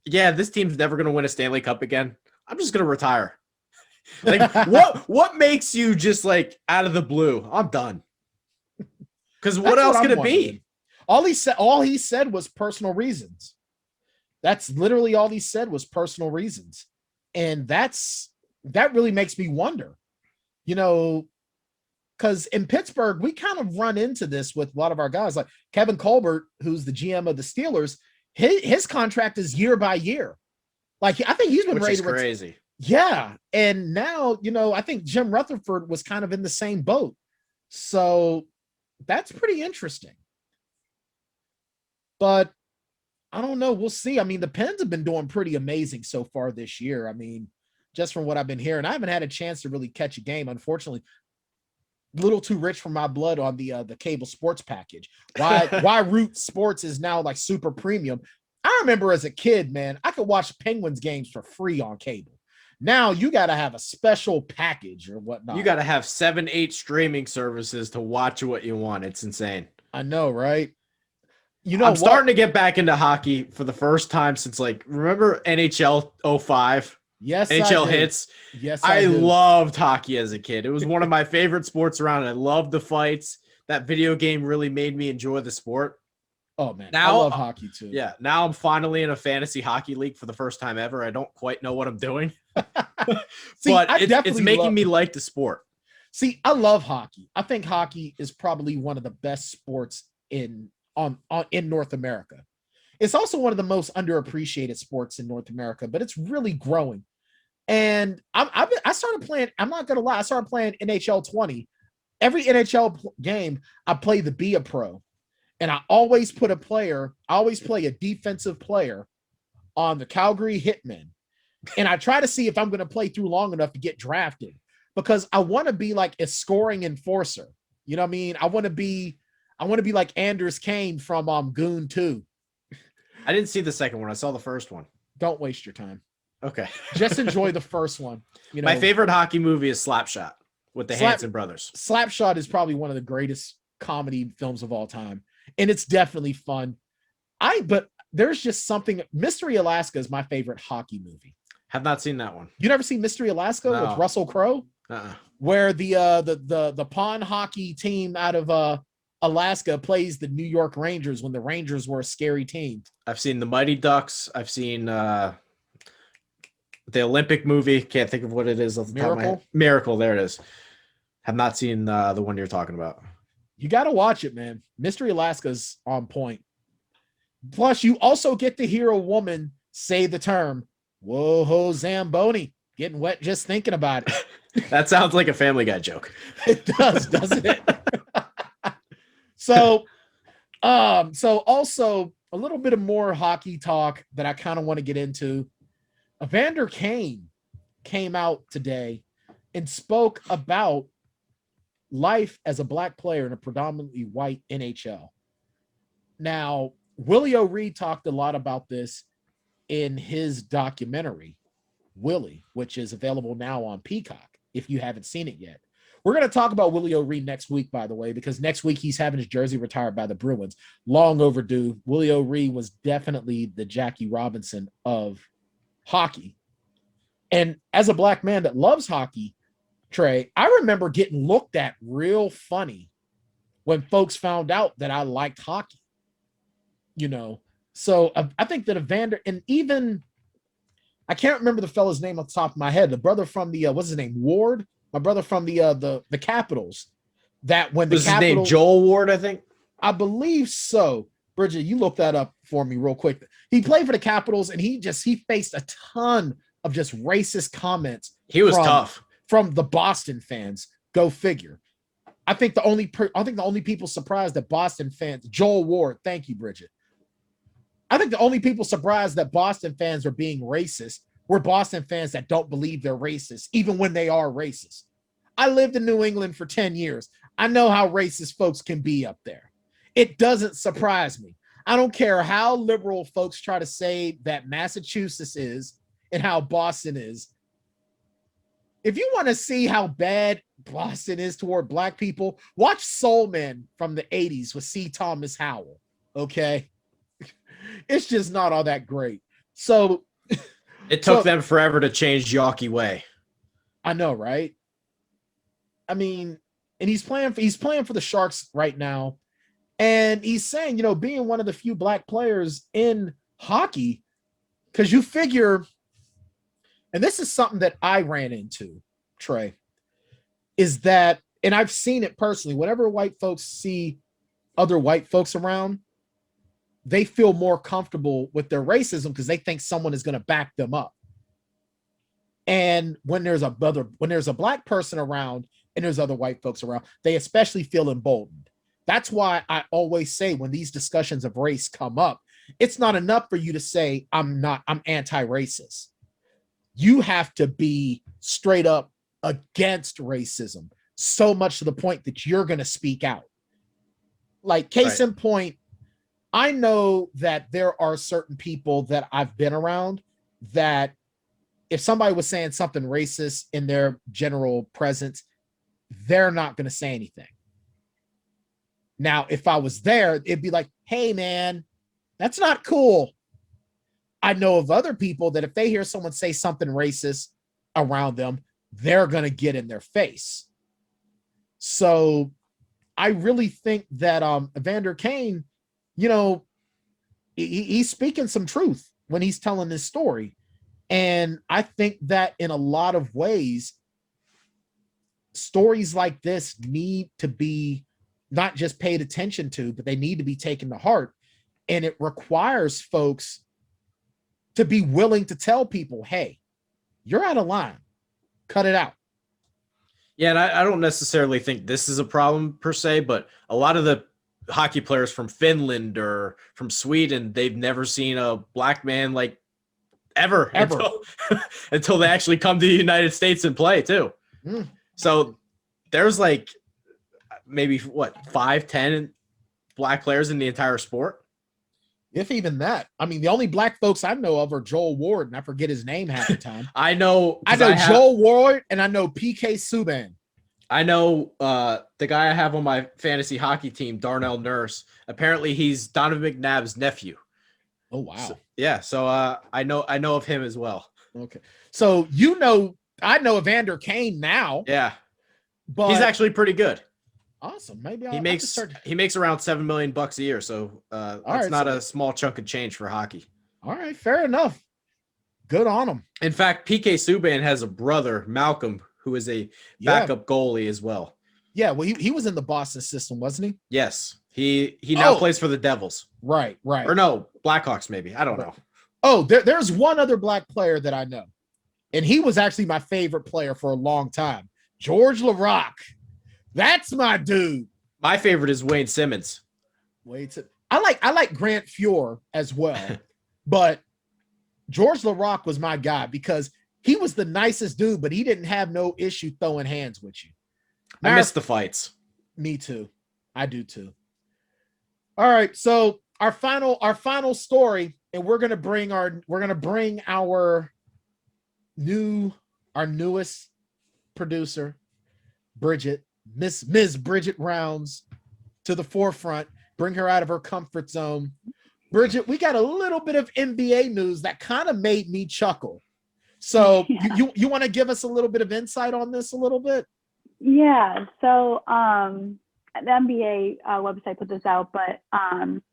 yeah, this team's never going to win a Stanley Cup again. I'm just going to retire. Like, what makes you just like out of the blue? I'm done. Because what else could it be? All he said was personal reasons. That's literally all he said was personal reasons. And that really makes me wonder, because in Pittsburgh, we kind of run into this with a lot of our guys, like Kevin Colbert, who's the GM of the Steelers. His contract is year by year. Like, I think he's been ready to crazy. Yeah. And now, I think Jim Rutherford was kind of in the same boat. So that's pretty interesting. But I don't know. We'll see. I mean, the Pens have been doing pretty amazing so far this year. I mean, just from what I've been hearing, I haven't had a chance to really catch a game, unfortunately. A little too rich for my blood on the cable sports package. Why Root Sports is now like super premium. I remember as a kid, man, I could watch Penguins games for free on cable. Now you got to have a special package or whatnot. You got to have 7-8 streaming services to watch what you want. It's insane. I know, right? I'm starting to get back into hockey for the first time since, like, remember NHL 05? Yes, NHL hits. Yes, I loved hockey as a kid. It was one of my favorite sports around. I loved the fights. That video game really made me enjoy the sport. Oh, man. Now, I love hockey, too. Yeah. Now I'm finally in a fantasy hockey league for the first time ever. I don't quite know what I'm doing. See, but it's making me like the sport. See, I love hockey. I think hockey is probably one of the best sports in North America. It's also one of the most underappreciated sports in North America, but it's really growing. And I started playing, I'm not going to lie, I started playing NHL 20. Every NHL game, I play the Be a Pro. And I always play a defensive player on the Calgary Hitmen. And I try to see if I'm going to play through long enough to get drafted, because I want to be like a scoring enforcer. You know what I mean? I want to be like Anders Kane from Goon 2. I didn't see the second one. I saw the first one. Don't waste your time. Okay. Just enjoy the first one. My favorite hockey movie is Slapshot with the Hanson brothers. Slapshot is probably one of the greatest comedy films of all time. And it's definitely fun. But there's just something. Mystery Alaska is my favorite hockey movie. Have not seen that one. You never seen Mystery Alaska with Russell Crowe? Where the pond hockey team out of Alaska plays the New York Rangers when the Rangers were a scary team. I've seen the Mighty Ducks. I've seen the Olympic movie. Can't think of what it is off the top of my head. Miracle. There it is. Have not seen the one you're talking about. You got to watch it, man. Mystery Alaska's on point. Plus, you also get to hear a woman say the term, "Whoa, Zamboni." Getting wet just thinking about it. That sounds like a Family Guy joke. It does, doesn't it? So also a little bit of more hockey talk that I kind of want to get into. Evander Kane came out today and spoke about life as a black player in a predominantly white NHL. Now, Willie O'Ree talked a lot about this in his documentary, Willie, which is available now on Peacock if you haven't seen it yet. We're going to talk about Willie O'Ree next week, by the way, because next week he's having his jersey retired by the Bruins. Long overdue. Willie O'Ree was definitely the Jackie Robinson of hockey. And as a black man that loves hockey, Trey, I remember getting looked at real funny when folks found out that I liked hockey. You know, so I think that Evander, and even I can't remember the fella's name off the top of my head. The brother from the what's his name, Ward, my brother from the Capitals. That when was the his name Joel Ward, I think. I believe so. Bridget, you look that up for me real quick. He played for the Capitals, and he faced a ton of just racist comments. He was tough from the Boston fans. Go figure. I think the only people surprised that Boston fans, Joel Ward. Thank you, Bridget. I think the only people surprised that Boston fans are being racist were Boston fans that don't believe they're racist, even when they are racist. I lived in New England for 10 years. I know how racist folks can be up there. It doesn't surprise me. I don't care how liberal folks try to say that Massachusetts is and how Boston is. If you want to see how bad Boston is toward black people, watch Soul Man from the 80s with C. Thomas Howell, okay? It's just not all that great. So it took them forever to change Yawkey Way. I know, right? I mean, and he's playing for the Sharks right now. And he's saying, being one of the few black players in hockey, because you figure, and this is something that I ran into, Trey, is that, and I've seen it personally, whenever white folks see other white folks around, they feel more comfortable with their racism because they think someone is going to back them up. And when there's a black person around and there's other white folks around, they especially feel emboldened. That's why I always say when these discussions of race come up, it's not enough for you to say, I'm anti-racist. You have to be straight up against racism, so much to the point that you're going to speak out. Like case in point, I know that there are certain people that I've been around that if somebody was saying something racist in their general presence, they're not going to say anything. Now, if I was there, it'd be like, hey, man, that's not cool. I know of other people that if they hear someone say something racist around them, they're going to get in their face. So I really think that Evander Kane, he's speaking some truth when he's telling this story. And I think that in a lot of ways, stories like this need to be not just paid attention to, but they need to be taken to heart. And it requires folks to be willing to tell people, hey, you're out of line. Cut it out. Yeah, and I don't necessarily think this is a problem per se, but a lot of the hockey players from Finland or from Sweden, they've never seen a black man like ever. Until they actually come to the United States and play too. So there's like maybe 5-10 black players in the entire sport. If even that. I mean, the only black folks I know of are Joel Ward, and I forget his name half the time. I know Joel Ward, and I know PK Subban. I know the guy I have on my fantasy hockey team, Darnell Nurse. Apparently, he's Donovan McNabb's nephew. Oh wow! So I know of him as well. Okay, so I know Evander Kane now. Yeah, but he's actually pretty good. Awesome. Maybe he makes around $7 million a year, so that's not a small chunk of change for hockey. All right, fair enough. Good on him. In fact, PK Subban has a brother, Malcolm, who is a backup goalie as well. Yeah, well, he was in the Boston system, wasn't he? Yes. He now plays for the Devils. Right. Or no, Blackhawks maybe. I don't know. Oh, there's one other black player that I know, and he was actually my favorite player for a long time. George Laraque. That's my dude. My favorite is Wayne Simmons. I like Grant Fuhr as well, but George Laraque was my guy because he was the nicest dude, but he didn't have no issue throwing hands with you. I miss the fights. Me too. I do too. All right, so our final story, and we're gonna bring our newest producer, Bridget, Ms. Bridget Rounds, to the forefront. Bring her out of her comfort zone. Bridget, we got a little bit of NBA news that kind of made me chuckle. So you want to give us a little bit of insight on this a little bit? Yeah. So the NBA website put this out, but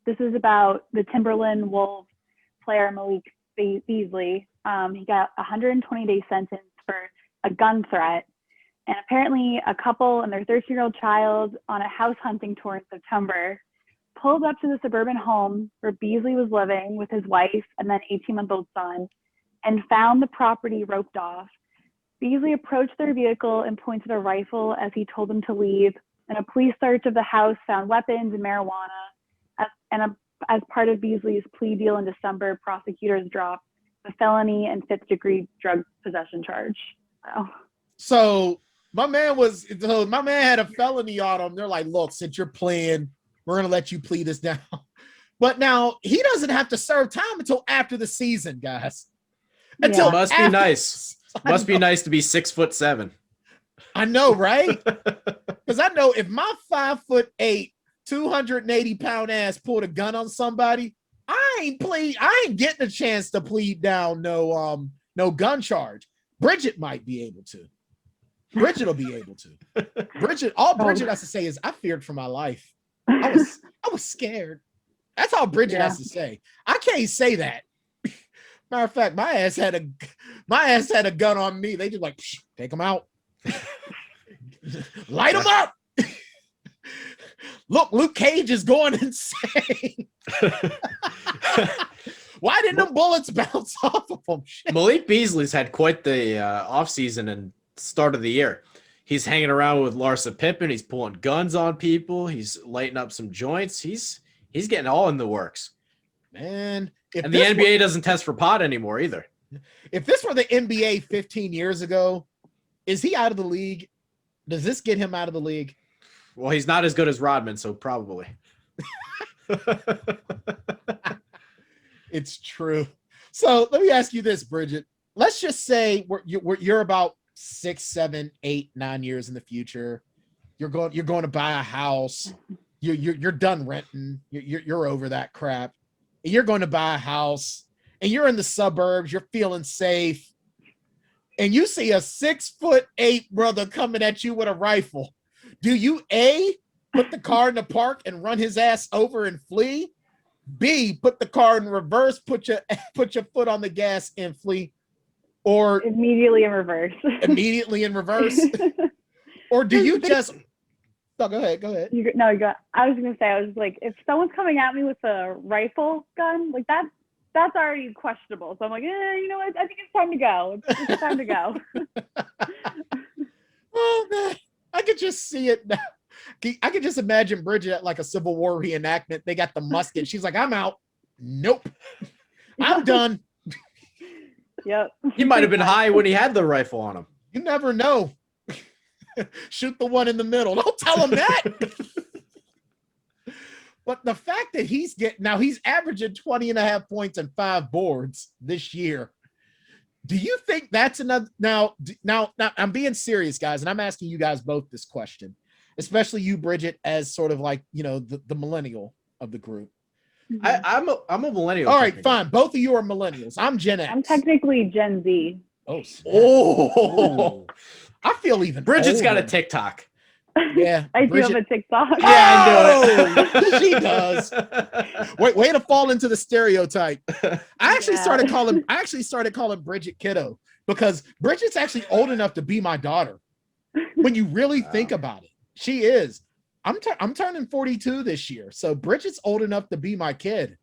this is about the Timberland Wolves player Malik Beasley. He got a 120-day sentence for a gun threat. And apparently a couple and their 13-year-old child on a house hunting tour in September pulled up to the suburban home where Beasley was living with his wife and then 18-month-old son and found the property roped off. Beasley approached their vehicle and pointed a rifle as he told them to leave. And a police search of the house found weapons and marijuana. As part of Beasley's plea deal in December, prosecutors dropped the felony and fifth-degree drug possession charge. So my man had a felony on him. They're like, look, since you're pleading, we're going to let you plead this down. But now he doesn't have to serve time until after the season, guys. Until must be nice. Must be nice to be 6'7". I know, right? Because I know if my 5'8", 280-pound ass pulled a gun on somebody, I ain't getting a chance to plead down no gun charge. Bridget might be able to. Bridget will be able to. Bridget has to say is, I feared for my life. I was scared. That's all Bridget has to say. I can't say that. Matter of fact, my ass had a gun on me. They just like, take him out. Light him up. Look, Luke Cage is going insane. Why didn't them bullets bounce off of him? Shit. Malik Beasley's had quite the offseason and start of the year. He's hanging around with Larsa Pippen. He's pulling guns on people. He's lighting up some joints. He's getting all in the works. Man. And the NBA doesn't test for pot anymore either. If this were the NBA 15 years ago, is he out of the league? Does this get him out of the league? Well, he's not as good as Rodman, so probably. It's true. So let me ask you this, Bridget. Let's just say you're about 6, 7, 8, 9 years in the future. You're going to buy a house. You're done renting. You're over that crap. And you're going to buy a house. And you're in the suburbs. You're feeling safe. And you see a 6'8" brother coming at you with a rifle. Do you A, put the car in the park and run his ass over and flee? B, put the car in reverse, put your foot on the gas and flee? Or immediately in reverse. Or do you just no, go ahead. I was gonna say, I was like, if someone's coming at me with a rifle gun, like that's already questionable. So I'm like, you know what? I think it's time to go. It's time to go. Oh man, I could just see it now. I could just imagine Bridget at like a Civil War reenactment. They got the musket. She's like, I'm out. Nope. I'm done. Yep. He might have been high when he had the rifle on him. You never know. Shoot the one in the middle. Don't tell him that. But the fact that he's averaging 20.5 points and 5 boards this year. Do you think that's another? Now, I'm being serious, guys, and I'm asking you guys both this question, especially you, Bridget, as sort of like, the millennial of the group. I'm a millennial. All right, fine. Both of you are millennials. I'm Gen X. I'm technically Gen Z. Oh, I feel even. Bridget's older. got a TikTok. Yeah, I do have a TikTok. Yeah, I knew it. She does. Way to fall into the stereotype. I actually started calling Bridget kiddo because Bridget's actually old enough to be my daughter. When you really think about it, she is. I'm turning 42 this year, so Bridget's old enough to be my kid.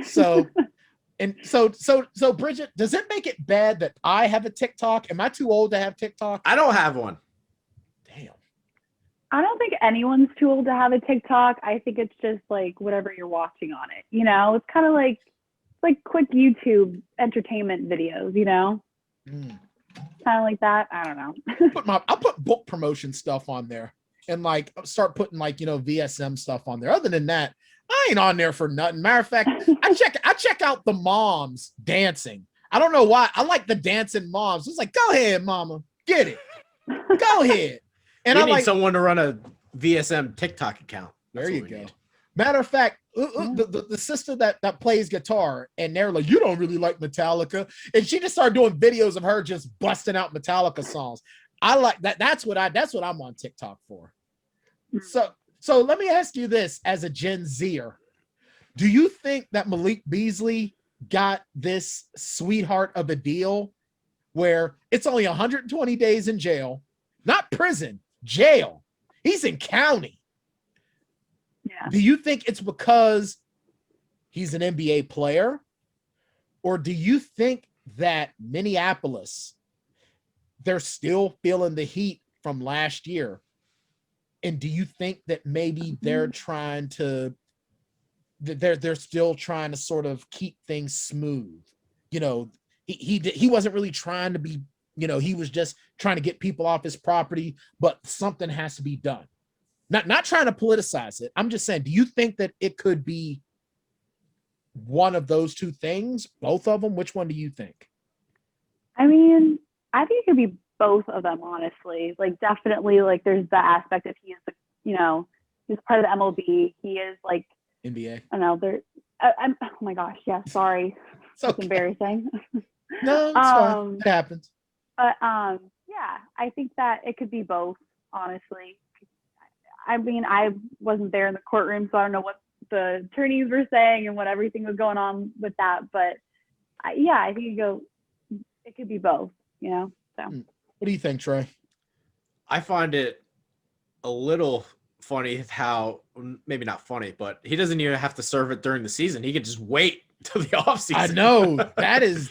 So Bridget, does it make it bad that I have a TikTok? Am I too old to have TikTok? I don't have one. Damn. I don't think anyone's too old to have a TikTok. I think it's just like whatever you're watching on it. It's kind of like quick YouTube entertainment videos. kind of like that. I don't know. I'll put book promotion stuff on there and like start putting like, you know, VSM stuff on there. Other than that, I ain't on there for nothing. Matter of fact, I check out the moms dancing. I don't know why. I like the dancing moms. It's like, go ahead, mama. Get it. Go ahead. And I I need like someone to run a VSM TikTok account. There you go. Matter of fact, the sister that plays guitar, and they're like, you don't really like Metallica. And she just started doing videos of her just busting out Metallica songs. I like that. That's what I'm on TikTok for. So let me ask you this as a Gen Zer. Do you think that Malik Beasley got this sweetheart of a deal where it's only 120 days in jail, not prison, jail? He's in county. Yeah. Do you think it's because he's an NBA player? Or do you think that Minneapolis, they're still feeling the heat from last year? And do you think that maybe they're trying to, they're still trying to sort of keep things smooth? You know, he wasn't really trying to be, you know, he was just trying to get people off his property, but something has to be done. Not trying to politicize it. I'm just saying, do you think that it could be one of those two things? Both of them? Which one do you think? I mean, I think it could be both of them, honestly. Like, definitely, like, there's the aspect of he is, you know, he's part of the MLB. He is, like, NBA. I don't know. Oh my gosh. Yeah. Sorry. It's okay. It's embarrassing. No, it's fine. It happens. But yeah, I think that it could be both, honestly. I mean, I wasn't there in the courtroom, so I don't know what the attorneys were saying and what everything was going on with that. But yeah, I think it could be both, you know? So what do you think, Trey? I find it a little funny how, maybe not funny, but he doesn't even have to serve it during the season. He could just wait till the offseason. I know. That is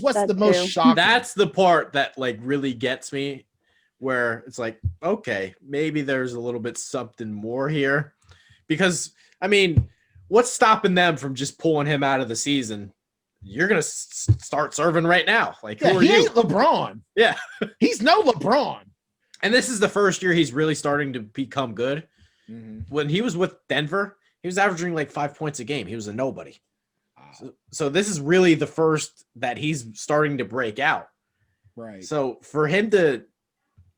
what's the most shocking. That's the part that like really gets me, where it's like, okay, maybe there's a little bit something more here. Because, I mean, what's stopping them from just pulling him out of the season? You're going to start serving right now. Like, yeah, who are he you? ain't LeBron. Yeah. He's no LeBron. And this is the first year he's really starting to become good. Mm-hmm. When he was with Denver, he was averaging like 5 points a game. He was a nobody. Wow. So this is really the first that he's starting to break out. Right. So for him to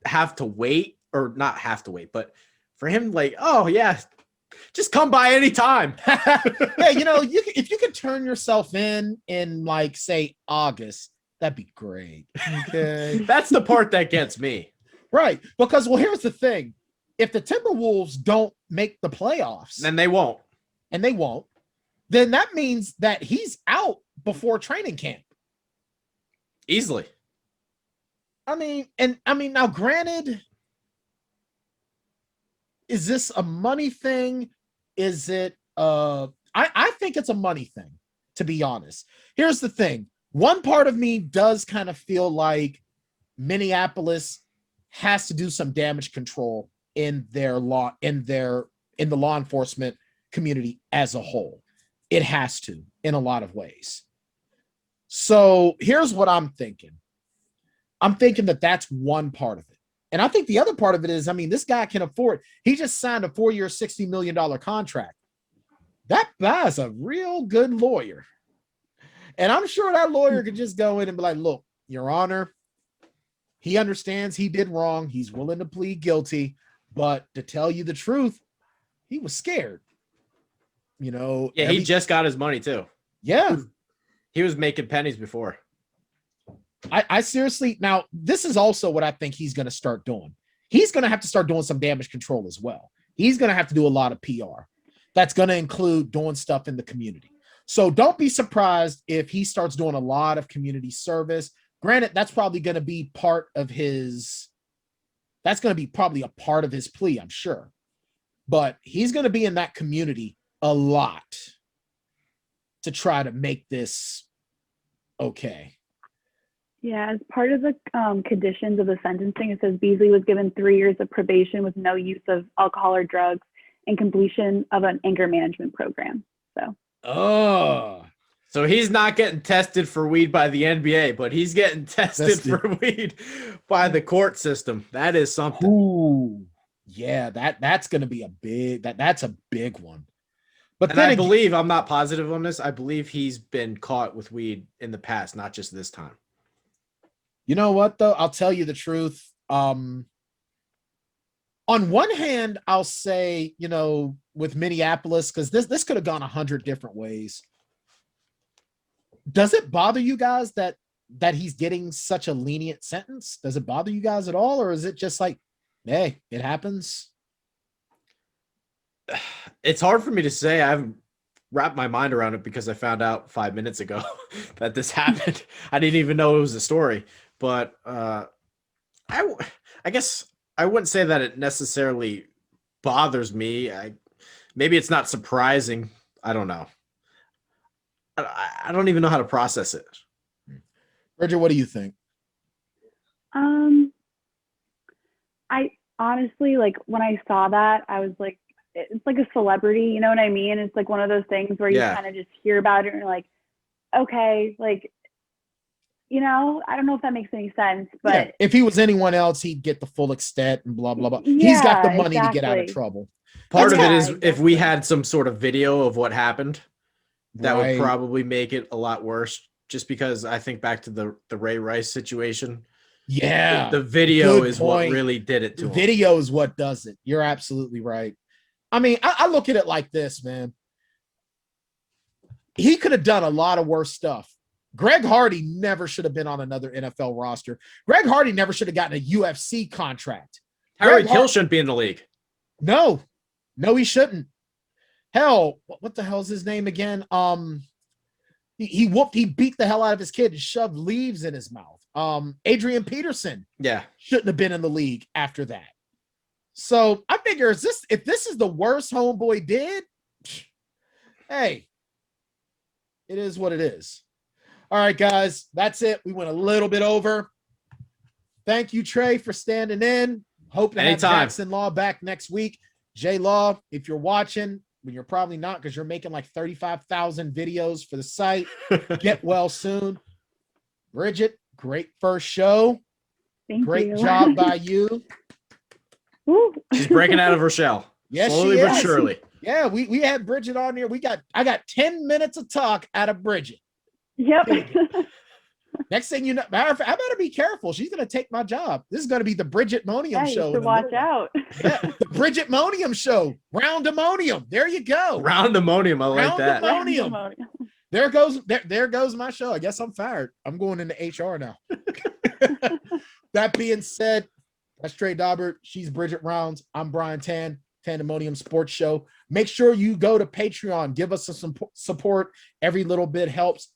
have to wait, or not have to wait, but for him, like, oh yeah, just come by anytime. Yeah, you know, if you could turn yourself in like, say, August, that'd be great. Okay. That's the part that gets me. Right. Because, well, here's the thing. If the Timberwolves don't make the playoffs, Then they won't. and they won't, then that means that he's out before training camp. Easily. I mean, now granted, is this a money thing? Is it I think it's a money thing, to be honest. Here's the thing. One part of me does kind of feel like Minneapolis has to do some damage control in the law enforcement community as a whole. It has to, in a lot of ways. So here's what I'm thinking. I'm thinking that that's one part of it. And I think the other part of it is, I mean, this guy can afford, he just signed a 4-year, $60 million contract. That guy's a real good lawyer. And I'm sure that lawyer could just go in and be like, look, Your Honor, he understands he did wrong. He's willing to plead guilty. But to tell you the truth, he was scared. You know, Yeah, he just got his money too. Yeah. He was making pennies before. I seriously, now this is also what I think he's going to start doing. He's going to have to start doing some damage control as well. He's going to have to do a lot of PR. That's going to include doing stuff in the community. So don't be surprised if he starts doing a lot of community service. Granted, that's probably going to be part of his, that's going to be probably a part of his plea, I'm sure. But he's going to be in that community a lot to try to make this okay. yeah, as part of the conditions of the sentencing, it says Beasley was given 3 years of probation with no use of alcohol or drugs and completion of an anger management program. So, So he's not getting tested for weed by the NBA, but he's getting tested for weed by the court system. That is something. Ooh, yeah, that's going to be a big that's a big one. But and then I believe, I'm not positive on this, I believe he's been caught with weed in the past, not just this time. You know what, though? I'll tell you the truth. On one hand, I'll say, with Minneapolis, because this could have gone 100 different ways. Does it bother you guys that he's getting such a lenient sentence? Does it bother you guys at all? Or is it just like, hey, it happens? It's hard for me to say. I haven't wrapped my mind around it because I found out 5 minutes ago that this happened. I didn't even know it was a story. But I guess I wouldn't say that it necessarily bothers me. Maybe it's not surprising. I don't know. I don't even know how to process it. Bridget, what do you think? I honestly, like, when I saw that, I was like, it's like a celebrity, you know what I mean? It's like one of those things where you kind of just hear about it and you're like, okay, like, I don't know if that makes any sense, but yeah, if he was anyone else, he'd get the full extent and blah, blah, blah. He's got the money to get out of trouble. Part of it is if we had some sort of video of what happened, that would probably make it a lot worse, just because I think back to the Ray Rice situation. Yeah. The video is what really did it to him. Video is what does it. You're absolutely right. I mean, I look at it like this, man. He could have done a lot of worse stuff. Greg Hardy never should have been on another NFL roster. Greg Hardy never should have gotten a UFC contract. Tyreek Hill shouldn't be in the league. No, he shouldn't. Hell, what the hell's his name again? He beat the hell out of his kid and shoved leaves in his mouth. Adrian Peterson, shouldn't have been in the league after that. So I figure, if this is the worst homeboy did, hey, it is what it is. All right, guys, that's it. We went a little bit over. Thank you, Trey, for standing in. Hope to have Jackson Law back next week. J Law, if you're watching, but you're probably not because you're making like 35,000 videos for the site. Get well soon. Bridget, great first show. Great job by you. She's breaking out of her shell. Yes, slowly but surely. Yeah, we had Bridget on here. I got 10 minutes of talk out of Bridget. Yep. Next thing you know, matter of fact, I better be careful. She's going to take my job. This is going to be the Bridgetmonium show. You should watch out. Yeah, the Bridgetmonium show. Roundemonium. There you go. Roundemonium. I like that. Roundemonium. There goes my show. I guess I'm fired. I'm going into HR now. That being said, that's Trey Daubert. She's Bridget Rounds. I'm Bryan Tanndemonium Sports Show. Make sure you go to Patreon. Give us some support. Every little bit helps.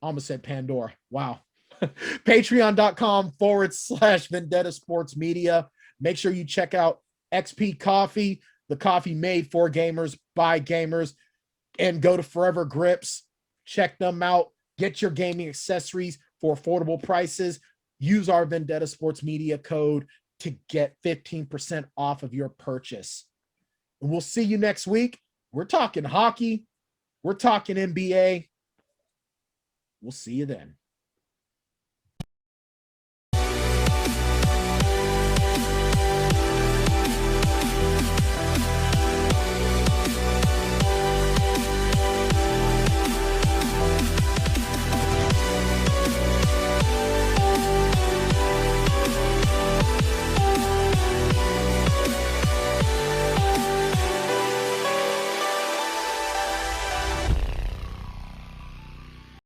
Almost said Pandora. Wow. Patreon.com/Vendetta Sports Media. Make sure you check out XP Coffee, the coffee made for gamers by gamers, and go to Forever Grips. Check them out. Get your gaming accessories for affordable prices. Use our Vendetta Sports Media code to get 15% off of your purchase. And we'll see you next week. We're talking hockey. We're talking NBA. We'll see you then.